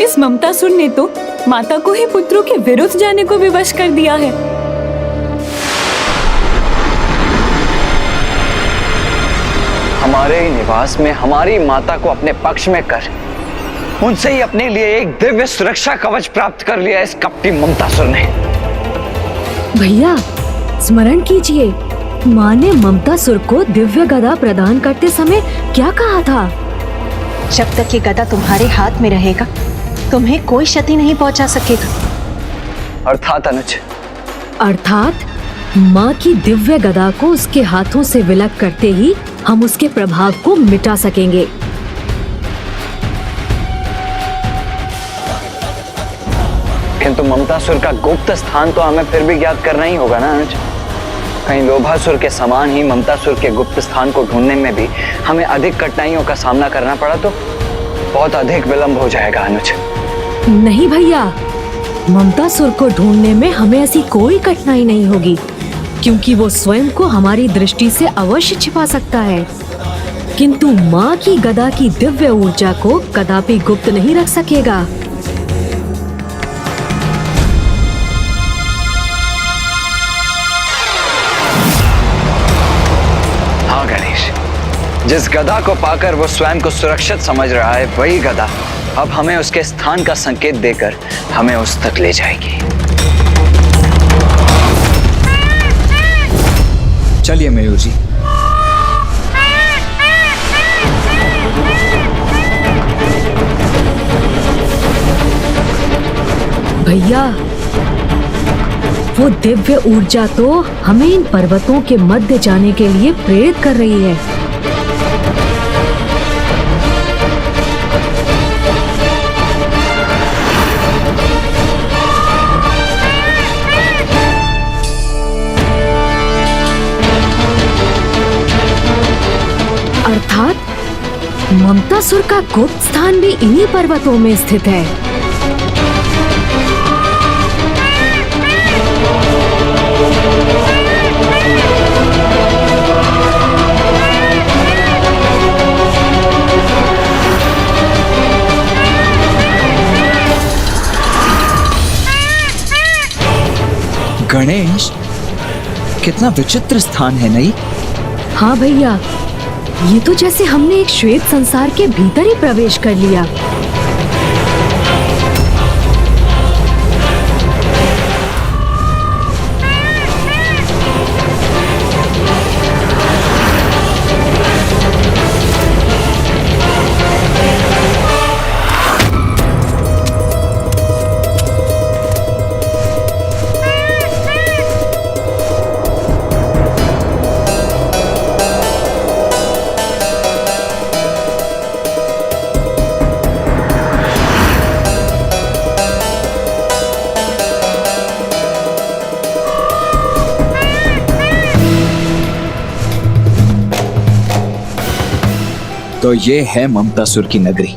इस ममतासुर ने तो माता को ही पुत्रों के विरुद्ध जाने को विवश कर दिया है। हमारे ही निवास में हमारी माता को अपने पक्ष में कर उनसे ही अपने लिए एक दिव्य सुरक्षा कवच प्राप्त कर लिया इस कपटी ममतासुर ने। भैया, स्मरण कीजिए, माँ ने ममतासुर को दिव्य गदा प्रदान करते समय क्या कहा था? जब तक ये गदा तुम्हारे हाथ में रहेगा तुम्हें कोई क्षति नहीं पहुंचा सकेगा। अर्थात अनुज? अर्थात माँ की दिव्य गदा को उसके हाथों से विलग करते ही हम उसके प्रभाव को मिटा सकेंगे। किंतु ममतासुर का गुप्त स्थान तो हमें फिर भी ज्ञात करना ही होगा ना अनुज। कहीं लोभासुर के समान ही ममतासुर के गुप्त स्थान को ढूंढने में भी हमें अधिक कठिनाइयों का सामना करना पड़ा तो बहुत अधिक विलंब हो जाएगा अनुज। नहीं भैया, ममतासुर को ढूंढने में हमें ऐसी कोई कठिनाई नहीं होगी, क्योंकि वो स्वयं को हमारी दृष्टि से अवश्य छिपा सकता है, किंतु माँ की गदा की दिव्य ऊर्जा को कदापि गुप्त नहीं रख सकेगा। हाँ गणेश, जिस गदा को पाकर वो स्वयं को सुरक्षित समझ रहा है, वही गदा अब हमें उसके स्थान का संकेत देकर हमें उस तक ले जाएगी। चलिए मयूर जी। भैया, वो दिव्य ऊर्जा तो हमें इन पर्वतों के मध्य जाने के लिए प्रेरित कर रही है। अर्थात ममतासुर का गुप्त स्थान भी इन्हीं पर्वतों में स्थित है। गणेश, कितना विचित्र स्थान है नहीं? हाँ भैया, ये तो जैसे हमने एक श्वेत संसार के भीतर ही प्रवेश कर लिया। तो ये है ममतासुर की नगरी।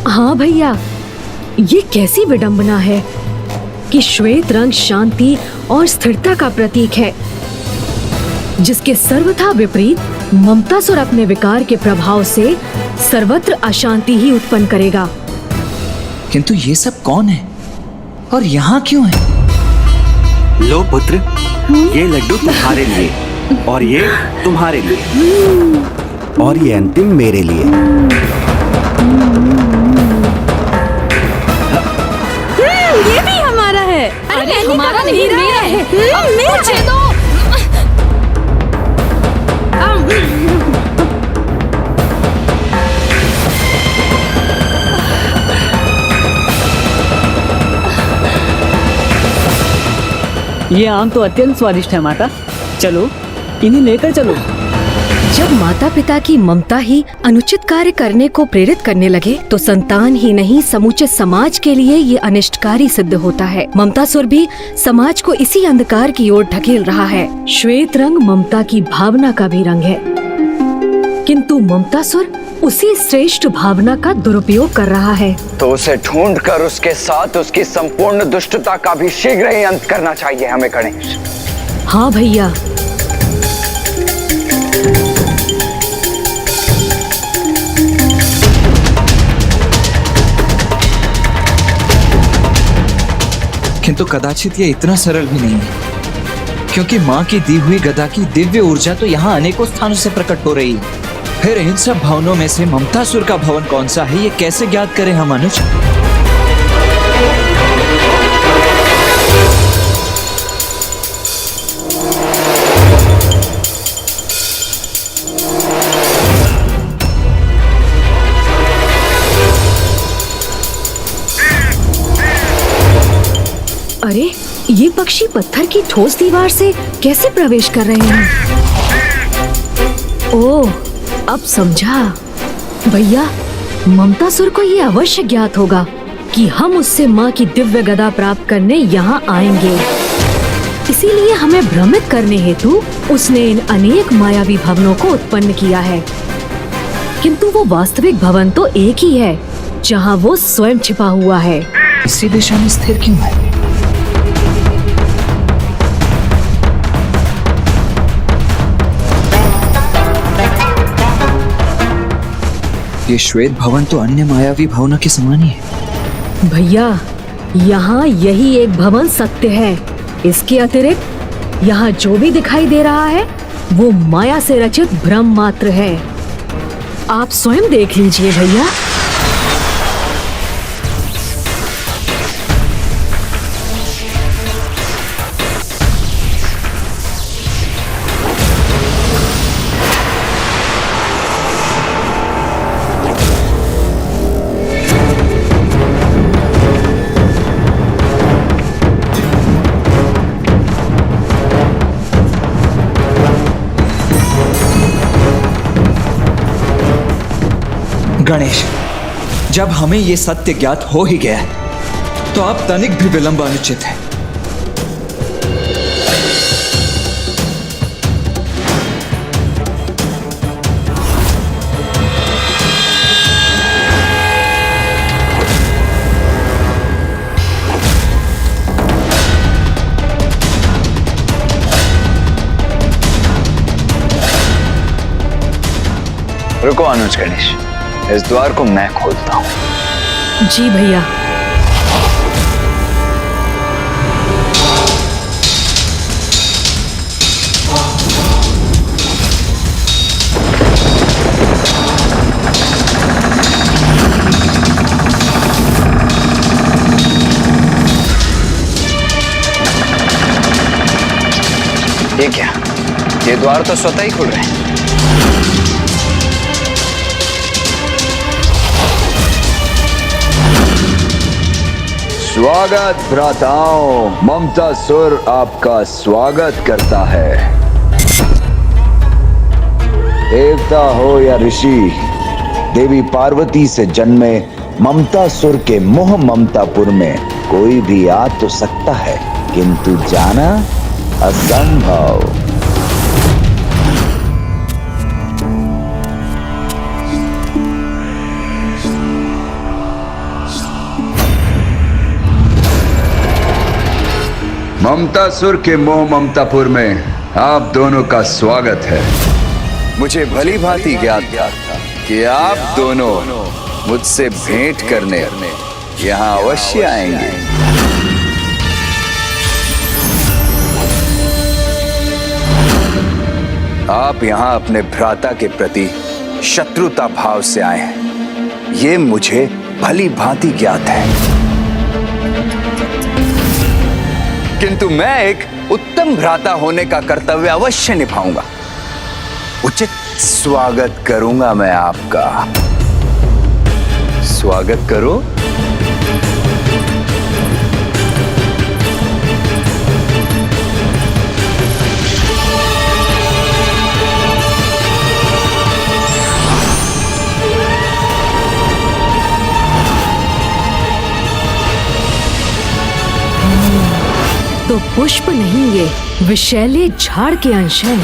हाँ भैया, ये कैसी विडंबना है कि श्वेत रंग शांति और स्थिरता का प्रतीक है, जिसके सर्वथा विपरीत ममतासुर अपने विकार के प्रभाव से सर्वत्र अशांति ही उत्पन्न करेगा। किंतु ये सब कौन है और यहाँ क्यों है? लो पुत्र, ये लड्डू तुम्हारे लिए और ये तुम्हारे लिए और ये अंतिम मेरे लिए। ये भी हमारा है। अरे हमारा नहीं, मेरा है। मुझे दो। ये आम तो अत्यंत स्वादिष्ट है माता, चलो इन्हें लेकर चलो। जब माता पिता की ममता ही अनुचित कार्य करने को प्रेरित करने लगे, तो संतान ही नहीं समूचे समाज के लिए ये अनिष्टकारी सिद्ध होता है। ममतासुर भी समाज को इसी अंधकार की ओर ढकेल रहा है। श्वेत रंग ममता की भावना का भी रंग है, किंतु ममतासुर उसी श्रेष्ठ भावना का दुरुपयोग कर रहा है। तो उसे ढूंढकर उसके साथ उसकी संपूर्ण दुष्टता का भी शीघ्र ही अंत करना चाहिए हमें गणेश। हाँ भैया, किंतु कदाचित ये इतना सरल भी नहीं है, क्योंकि माँ की दी हुई गदा की दिव्य ऊर्जा तो यहाँ अनेकों स्थानों से प्रकट हो रही है। फिर इन सब भवनों में से ममतासुर का भवन कौन सा है, ये कैसे ज्ञात करें हम अनुज? अरे ये पक्षी पत्थर की ठोस दीवार से कैसे प्रवेश कर रहे हैं? ओह, अब समझा। भैया, ममतासुर को ये अवश्य ज्ञात होगा कि हम उससे माँ की दिव्य गदा प्राप्त करने यहाँ आएंगे। इसीलिए हमें भ्रमित करने हेतु उसने इन अनेक मायावी भवनों को उत्पन्न किया है, किंतु वो वास्तविक भवन तो एक ही है जहाँ वो स्वयं छिपा हुआ है। इसी दिशा में स्थिर क्यों है? ये श्वेत भवन तो अन्य मायावी भवनों के समान ही है। भैया, यहाँ यही एक भवन सत्य है। इसके अतिरिक्त यहाँ जो भी दिखाई दे रहा है वो माया से रचित भ्रम मात्र है। आप स्वयं देख लीजिए भैया। गणेश, जब हमें ये सत्य ज्ञात हो ही गया है तो अब तनिक भी विलंब अनुचित है। रुको अनुज गणेश, इस द्वार को मैं खोलता हूं। जी भैया। ये क्या? ये द्वार तो स्वतः ही खुल रहे हैं। स्वागत भ्राताओं, ममतासुर आपका स्वागत करता है। देवता हो या ऋषि, देवी पार्वती से जन्मे ममतासुर के मोह ममतापुर में कोई भी आ तो सकता है, किंतु जाना असंभव। ममतासुर के मोह ममतापुर में आप दोनों का स्वागत है। मुझे भली भांति ज्ञात था कि आप दोनों मुझसे भेंट करने यहाँ अवश्य आएंगे। आप यहाँ अपने भ्राता के प्रति शत्रुता भाव से आए हैं, ये मुझे भली भांति ज्ञात है, किंतु मैं एक उत्तम भ्राता होने का कर्तव्य अवश्य निभाऊंगा। उचित स्वागत करूंगा मैं आपका। स्वागत करो। तो पुष्प नहीं, ये विषैले झाड़ के अंश हैं।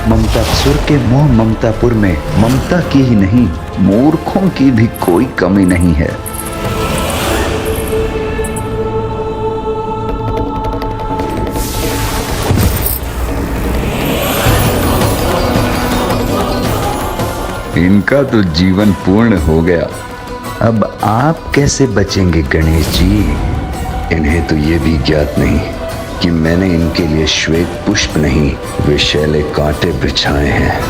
ममतासुर के मोह ममतापुर में ममता की ही नहीं, मूर्खों की भी कोई कमी नहीं है। इनका तो जीवन पूर्ण हो गया, अब आप कैसे बचेंगे गणेश जी? इन्हें तो ये भी ज्ञात नहीं कि मैंने इनके लिए श्वेत पुष्प नहीं, विषैले कांटे बिछाए हैं।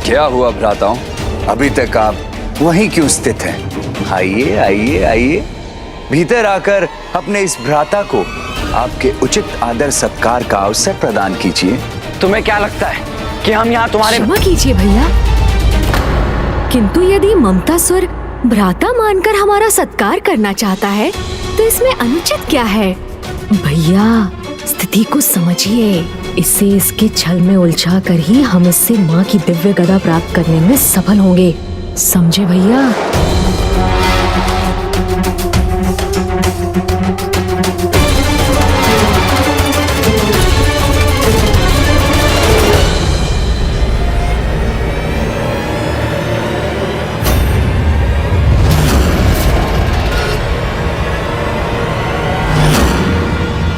क्या हुआ भ्राताओं, अभी तक आप वहीं क्यों स्थित हैं? आइए आइए आइए, भीतर आकर अपने इस भ्राता को आपके उचित आदर सत्कार का अवसर प्रदान कीजिए। तुम्हें क्या लगता है कि हम यहाँ तुम्हारे... क्षमा कीजिए भैया, किंतु यदि ममतासुर भ्राता मानकर हमारा सत्कार करना चाहता है तो इसमें अनुचित क्या है? भैया स्थिति को समझिए, इसे इसके छल में उलझा कर ही हम इससे माँ की दिव्य गदा प्राप्त करने में सफल होंगे, समझे भैया?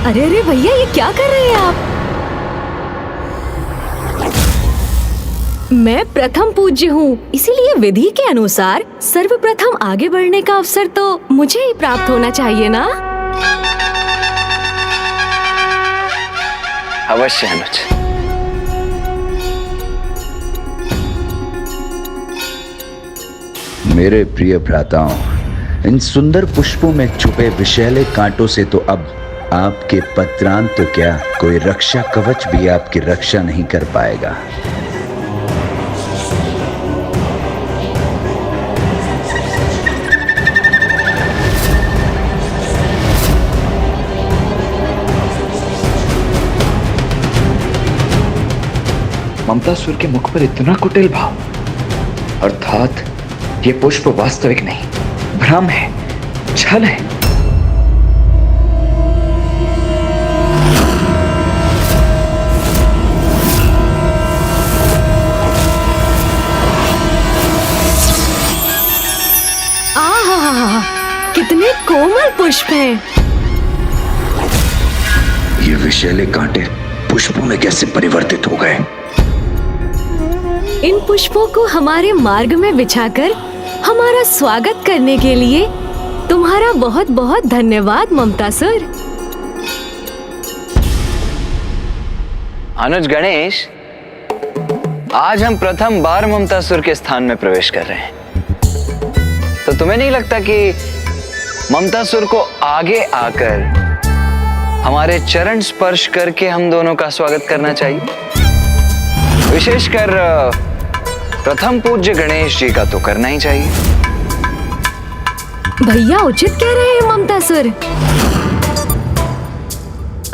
अरे अरे भैया, ये क्या कर रहे हैं आप? मैं प्रथम पूज्य हूँ, इसीलिए विधि के अनुसार सर्वप्रथम आगे बढ़ने का अवसर तो मुझे ही प्राप्त होना चाहिए ना? अवश्य अनुज। मेरे प्रिय भ्राताओं, इन सुंदर पुष्पों में छुपे विषैले कांटों से तो अब आपके पत्रांत तो क्या, कोई रक्षा कवच भी आपकी रक्षा नहीं कर पाएगा। ममतासुर के मुख पर इतना कुटिल भाव, अर्थात ये पुष्प वास्तविक नहीं, भ्रम है, छल है। आहा, कितने कोमल पुष्प हैं। ये विषैले कांटे पुष्पों में कैसे परिवर्तित हो गए? इन पुष्पों को हमारे मार्ग में बिछाकर हमारा स्वागत करने के लिए तुम्हारा बहुत बहुत धन्यवाद ममतासुर। अनुज गणेश, आज हम प्रथम बार ममतासुर के स्थान में प्रवेश कर रहे हैं, तो तुम्हें नहीं लगता कि ममतासुर को आगे आकर हमारे चरण स्पर्श करके हम दोनों का स्वागत करना चाहिए? विशेषकर प्रथम पूज्य गणेश जी का तो करना ही चाहिए। भैया उचित कह रहे हैं ममतासुर।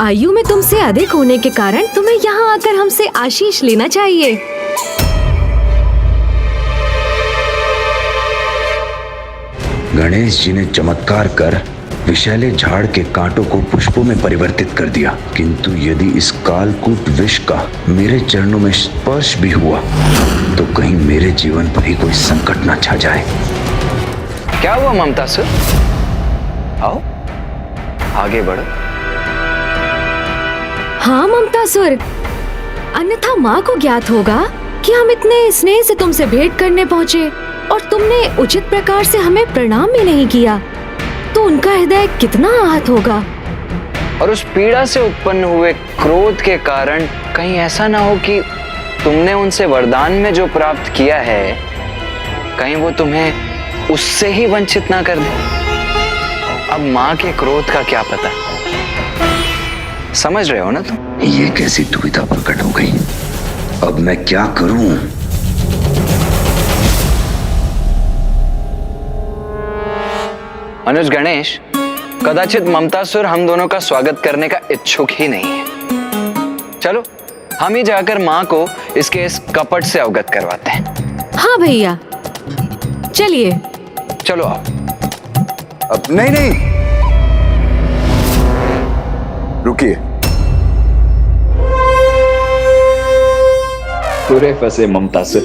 आयु में तुमसे अधिक होने के कारण तुम्हें यहाँ आकर हमसे आशीष लेना चाहिए। गणेश जी ने चमत्कार कर विषैले झाड़ के कांटों को पुष्पों में परिवर्तित कर दिया, किंतु यदि इस कालकूट विष का मेरे चरणों में स्पर्श भी हुआ तो कहीं मेरे जीवन पर ही कोई संकट न छा जाए। क्या हुआ ममतासुर? आओ आगे बढ़ो। हाँ ममतासुर, अन्यथा माँ को ज्ञात होगा कि हम इतने स्नेह से तुमसे भेंट करने पहुँचे और तुमने उचित प्रकार से हमें प्रणाम भी नहीं किया, तो उनका हृदय कितना आहत होगा। और उस पीड़ा से उत्पन्न हुए क्रोध के कारण कहीं ऐसा ना हो कि तुमने उनसे वरदान में जो प्राप्त किया है, कहीं वो तुम्हें उससे ही वंचित ना कर दे। अब माँ के क्रोध का क्या पता, समझ रहे हो ना तुम? ये कैसी दुविधा प्रकट हो गई, अब मैं क्या करूं? अनुज गणेश, कदाचित ममतासुर हम दोनों का स्वागत करने का इच्छुक ही नहीं है। चलो हम ही जाकर माँ को इसके इस कपट से अवगत करवाते हैं। हाँ भैया चलिए। चलो आओ। अब नहीं, रुकिए। पूरे फंसे ममतासुर,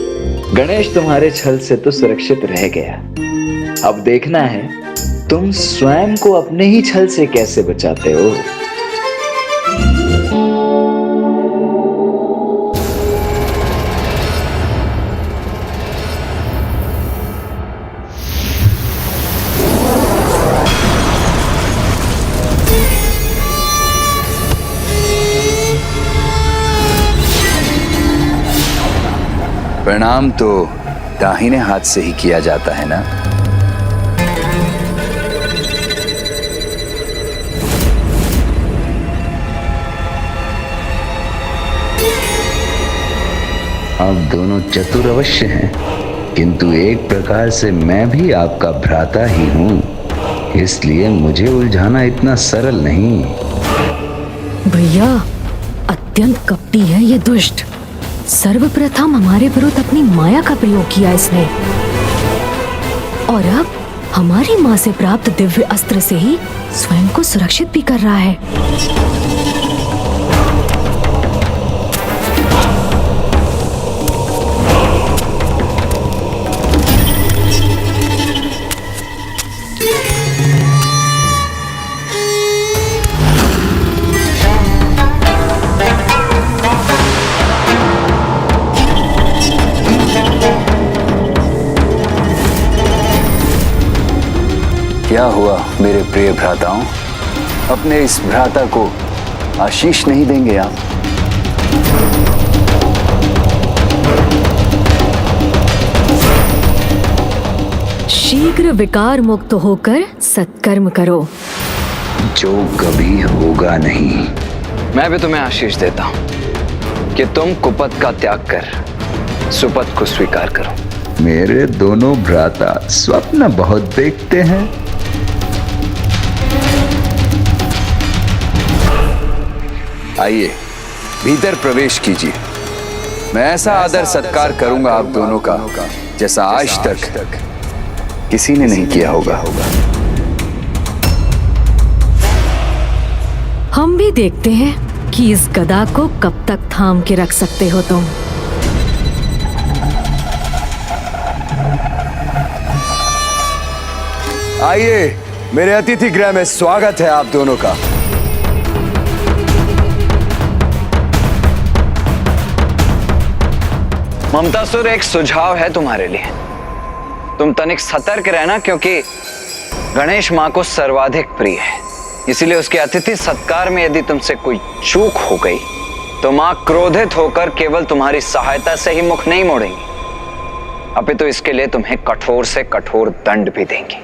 गणेश तुम्हारे छल से तो सुरक्षित रह गया। अब देखना है तुम स्वयं को अपने ही छल से कैसे बचाते हो। प्रणाम तो दाहिने हाथ से ही किया जाता है ना। आप दोनों चतुर अवश्य हैं, किंतु एक प्रकार से मैं भी आपका भ्राता ही हूं, इसलिए मुझे उलझाना इतना सरल नहीं। भैया, अत्यंत कपटी है ये दुष्ट। सर्वप्रथम हमारे विरुद्ध अपनी माया का प्रयोग किया इसने, और अब हमारी माँ से प्राप्त दिव्य अस्त्र से ही स्वयं को सुरक्षित भी कर रहा है। क्या हुआ मेरे प्रिय भ्राताओं, अपने इस भ्राता को आशीष नहीं देंगे आप? शीघ्र विकार मुक्त होकर सत्कर्म करो, जो कभी होगा नहीं। मैं भी तुम्हें आशीष देता हूं कि तुम कुपथ का त्याग कर सुपथ को स्वीकार करो। मेरे दोनों भ्राता स्वप्न बहुत देखते हैं। आइए भीतर प्रवेश कीजिए। मैं ऐसा आदर सत्कार करूंगा आप दोनों का जैसा आज तक किसी ने नहीं किया होगा। हम भी देखते हैं कि इस गदा को कब तक थाम के रख सकते हो तुम। आइए, मेरे अतिथि गृह में स्वागत है आप दोनों का। ममतासुर, एक सुझाव है तुम्हारे लिए। तुम तनिक सतर्क रहना, क्योंकि गणेश मां को सर्वाधिक प्रिय है। इसीलिए उसके अतिथि सत्कार में यदि तुमसे कोई चूक हो गई तो मां क्रोधित होकर केवल तुम्हारी सहायता से ही मुख नहीं मोड़ेंगी, अपितु इसके लिए तुम्हें कठोर से कठोर दंड भी देंगी।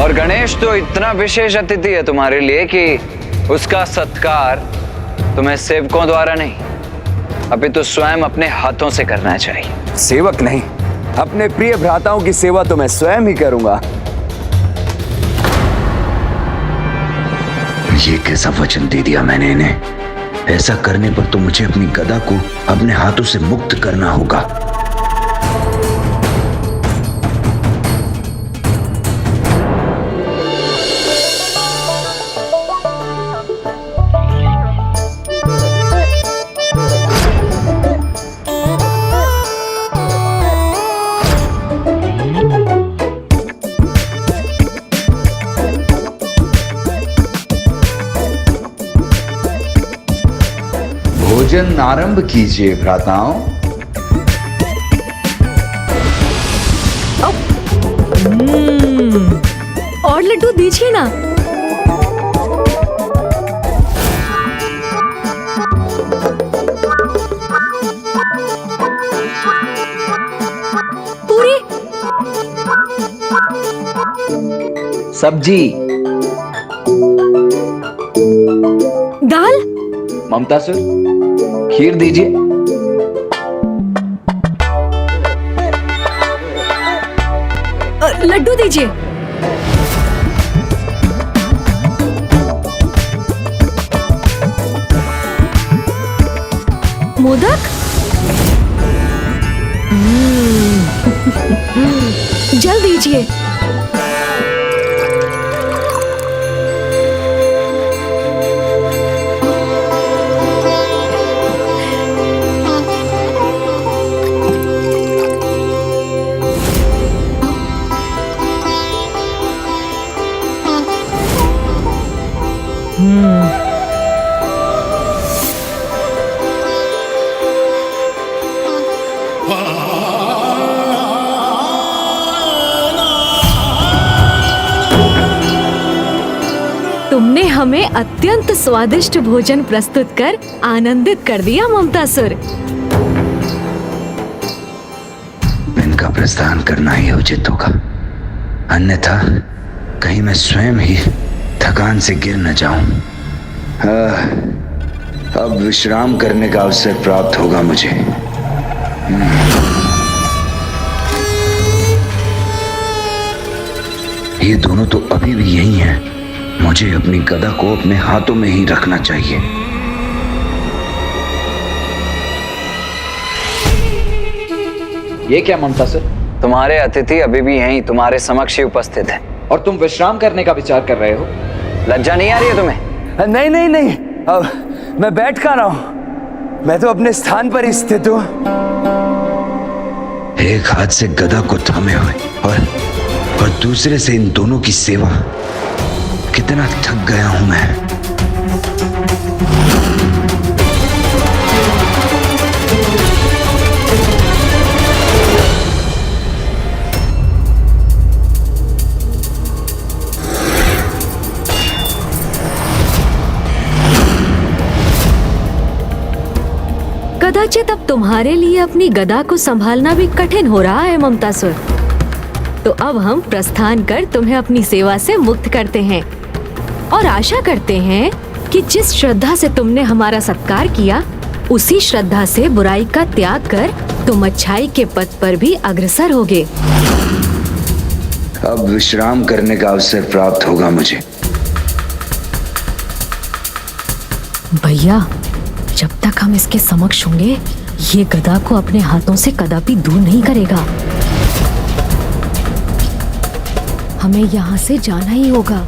और गणेश तो इतना विशेष अतिथि है तुम्हारे लिए कि उसका सत्कार तुम्हें सेवकों द्वारा नहीं, अपितु स्वयं अपने हाथों से करना चाहिए। सेवक नहीं, अपने प्रिय भ्राताओं की सेवा तो मैं स्वयं ही करूंगा। ये कैसा वचन दे दिया मैंने इन्हें। ऐसा करने पर तो मुझे अपनी गदा को अपने हाथों से मुक्त करना होगा। भोजन आरंभ कीजिए भ्राताओं। और लड्डू दीजिए ना। पूरी सब्जी, दाल, ममतासुर खीर दीजिए। लड्डू दीजिए। मोदक, जल दीजिए। तुमने हमें अत्यंत स्वादिष्ट भोजन प्रस्तुत कर आनंदित कर दिया ममतासुर। का प्रस्थान करना ही उचित होगा, अन्यथा कहीं मैं स्वयं ही थकान से गिर न जाऊं। अब विश्राम करने का अवसर प्राप्त होगा मुझे। ये दोनों तो अभी भी यही हैं। मुझे अपनी गदा को अपने हाथों में ही रखना चाहिए। ये क्या ममता सर? तुम्हारे अतिथि अभी भी यहीं तुम्हारे समक्ष ही उपस्थित हैं। और तुम विश्राम करने का विचार कर रहे हो? लज्जा नहीं आ रही है तुम्हें? नहीं नहीं नहीं, अब मैं बैठ कहाँ रहा हूं, मैं तो अपने स्थान पर ही स्थित हूं। एक हाथ से गदा को थामे हुए और दूसरे से इन दोनों की सेवा, कितना थक गया हूं मैं। कदाचित अब तुम्हारे लिए अपनी गदा को संभालना भी कठिन हो रहा है ममतासुर। तो अब हम प्रस्थान कर तुम्हें अपनी सेवा से मुक्त करते हैं और आशा करते हैं कि जिस श्रद्धा से तुमने हमारा सत्कार किया, उसी श्रद्धा से बुराई का त्याग कर तुम अच्छाई के पथ पर भी अग्रसर होगे। अब विश्राम करने का अवसर प्राप्त होगा मुझे। भैया, जब तक हम इसके समक्ष होंगे, ये गदा को अपने हाथों से कदापि दूर नहीं करेगा। हमें यहाँ से जाना ही होगा।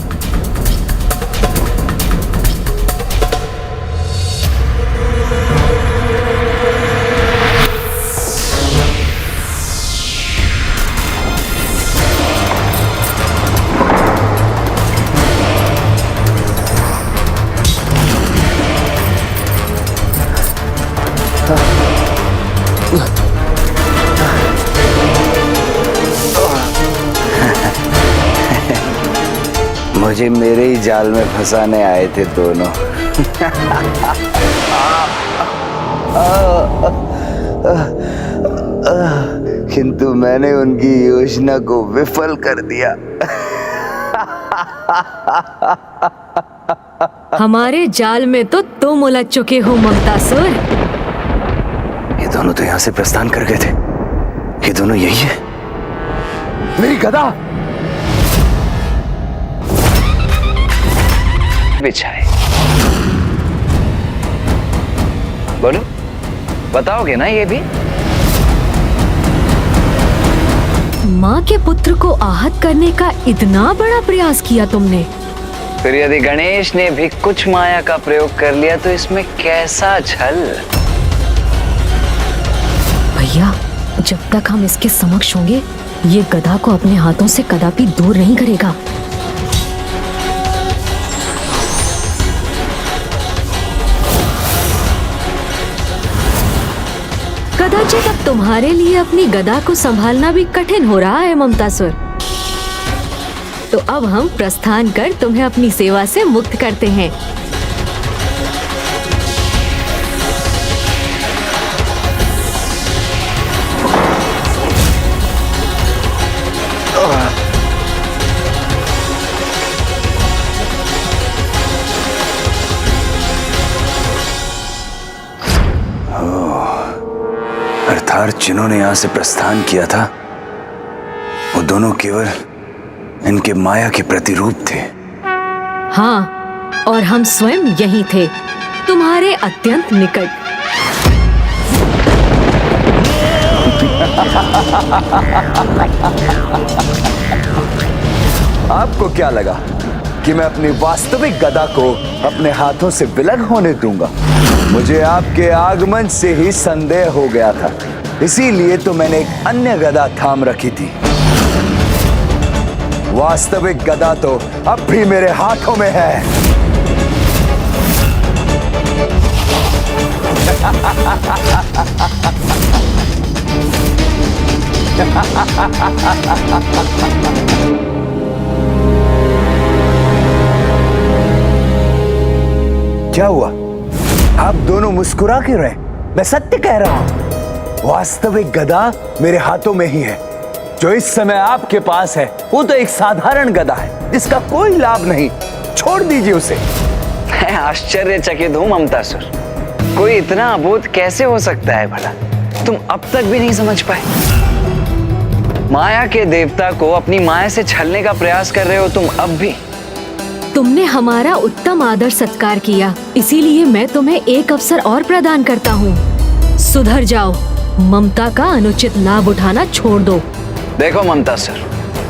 मुझे मेरे ही जाल में फंसाने आए थे दोनों। किंतु मैंने उनकी योजना को विफल कर दिया। हमारे जाल में तो तुम उलझ चुके हो ममतासुर। ये दोनों तो यहाँ से प्रस्थान कर गए थे। ये दोनों यही है। मेरी गदा बिछाए। बोलो, बताओगे ना ये भी? माँ के पुत्र को आहत करने का इतना बड़ा प्रयास किया तुमने। फिर यदि गणेश ने भी कुछ माया का प्रयोग कर लिया तो इसमें कैसा छल? भैया, जब तक हम इसके समक्ष होंगे, ये गदा को अपने हाथों से कदापि दूर नहीं करेगा। कदाचित अब तुम्हारे लिए अपनी गदा को संभालना भी कठिन हो रहा है ममतासुर। तो अब हम प्रस्थान कर तुम्हें अपनी सेवा से मुक्त करते हैं। अर्थात जिन्होंने यहां से प्रस्थान किया था, वो दोनों केवल इनके माया के प्रतिरूप थे। हाँ, और हम स्वयं यही थे, तुम्हारे अत्यंत निकट। आपको क्या लगा कि मैं अपनी वास्तविक गदा को अपने हाथों से विलग होने दूंगा? मुझे आपके आगमन से ही संदेह हो गया था, इसीलिए तो मैंने एक अन्य गदा थाम रखी थी। वास्तविक गदा तो अब भी मेरे हाथों में है। क्या हुआ? आप दोनों मुस्कुरा क्यों रहे? मैं सत्य कह रहा हूं, वास्तविक गदा मेरे हाथों में ही है। जो इस समय आपके पास है वो तो एक साधारण गदा है जिसका कोई लाभ नहीं। छोड़ दीजिए उसे। मैं आश्चर्यचकित हूं ममतासुर, कोई इतना अबोध कैसे हो सकता है भला? तुम अब तक भी नहीं समझ पाए? माया के देवता को अपनी माया से छलने का प्रयास कर रहे हो तुम अब भी। तुमने हमारा उत्तम आदर सत्कार किया, इसीलिए मैं तुम्हें एक अवसर और प्रदान करता हूँ। सुधर जाओ, ममता का अनुचित लाभ उठाना छोड़ दो। देखो ममतासुर,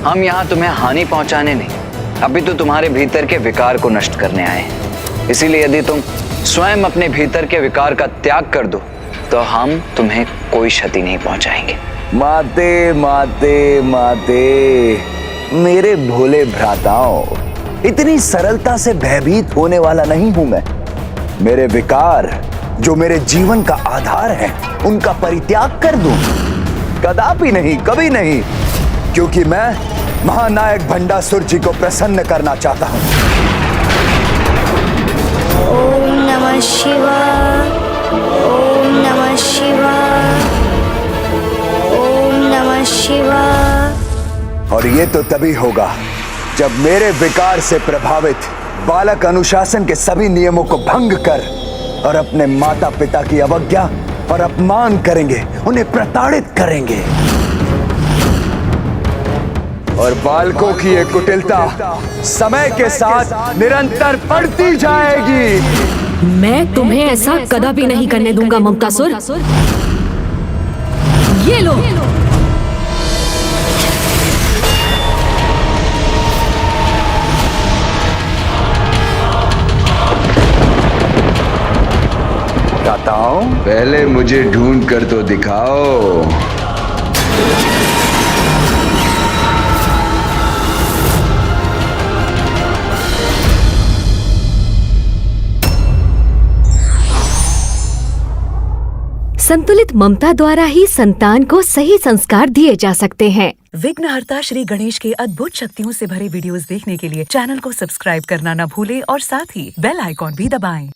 हम यहाँ तुम्हें हानि पहुँचाने नहीं, अभी तो तुम्हारे भीतर के विकार को नष्ट करने आए हैं। इसीलिए यदि तुम स्वयं अपने भीतर के विकार का त्याग कर दो तो हम तुम्हें कोई क्षति नहीं पहुँचाएंगे। माते माते माते, मेरे भोले भ्राताओं, इतनी सरलता से भयभीत होने वाला नहीं हूं मैं। मेरे विकार जो मेरे जीवन का आधार है उनका परित्याग कर दूं? कदापि नहीं, कभी नहीं, क्योंकि मैं महानायक भंडासुर जी को प्रसन्न करना चाहता हूं। ओम नमः शिवाय, ओम नमः शिवाय, ओम नमः शिवाय। और ये तो तभी होगा जब मेरे विकार से प्रभावित बालक अनुशासन के सभी नियमों को भंग कर और अपने माता पिता की अवज्ञा और अपमान करेंगे, उन्हें प्रताड़ित करेंगे। और बालकों की ये कुटिलता समय के साथ निरंतर बढ़ती जाएगी। मैं तुम्हें ऐसा कदापि नहीं करने दूंगा ममतासुर। ये लो। पहले मुझे ढूंढ कर तो दिखाओ। संतुलित ममता द्वारा ही संतान को सही संस्कार दिए जा सकते हैं। विघ्नहर्ता श्री गणेश के अद्भुत शक्तियों से भरे वीडियोस देखने के लिए चैनल को सब्सक्राइब करना न भूलें और साथ ही बेल आइकॉन भी दबाएं।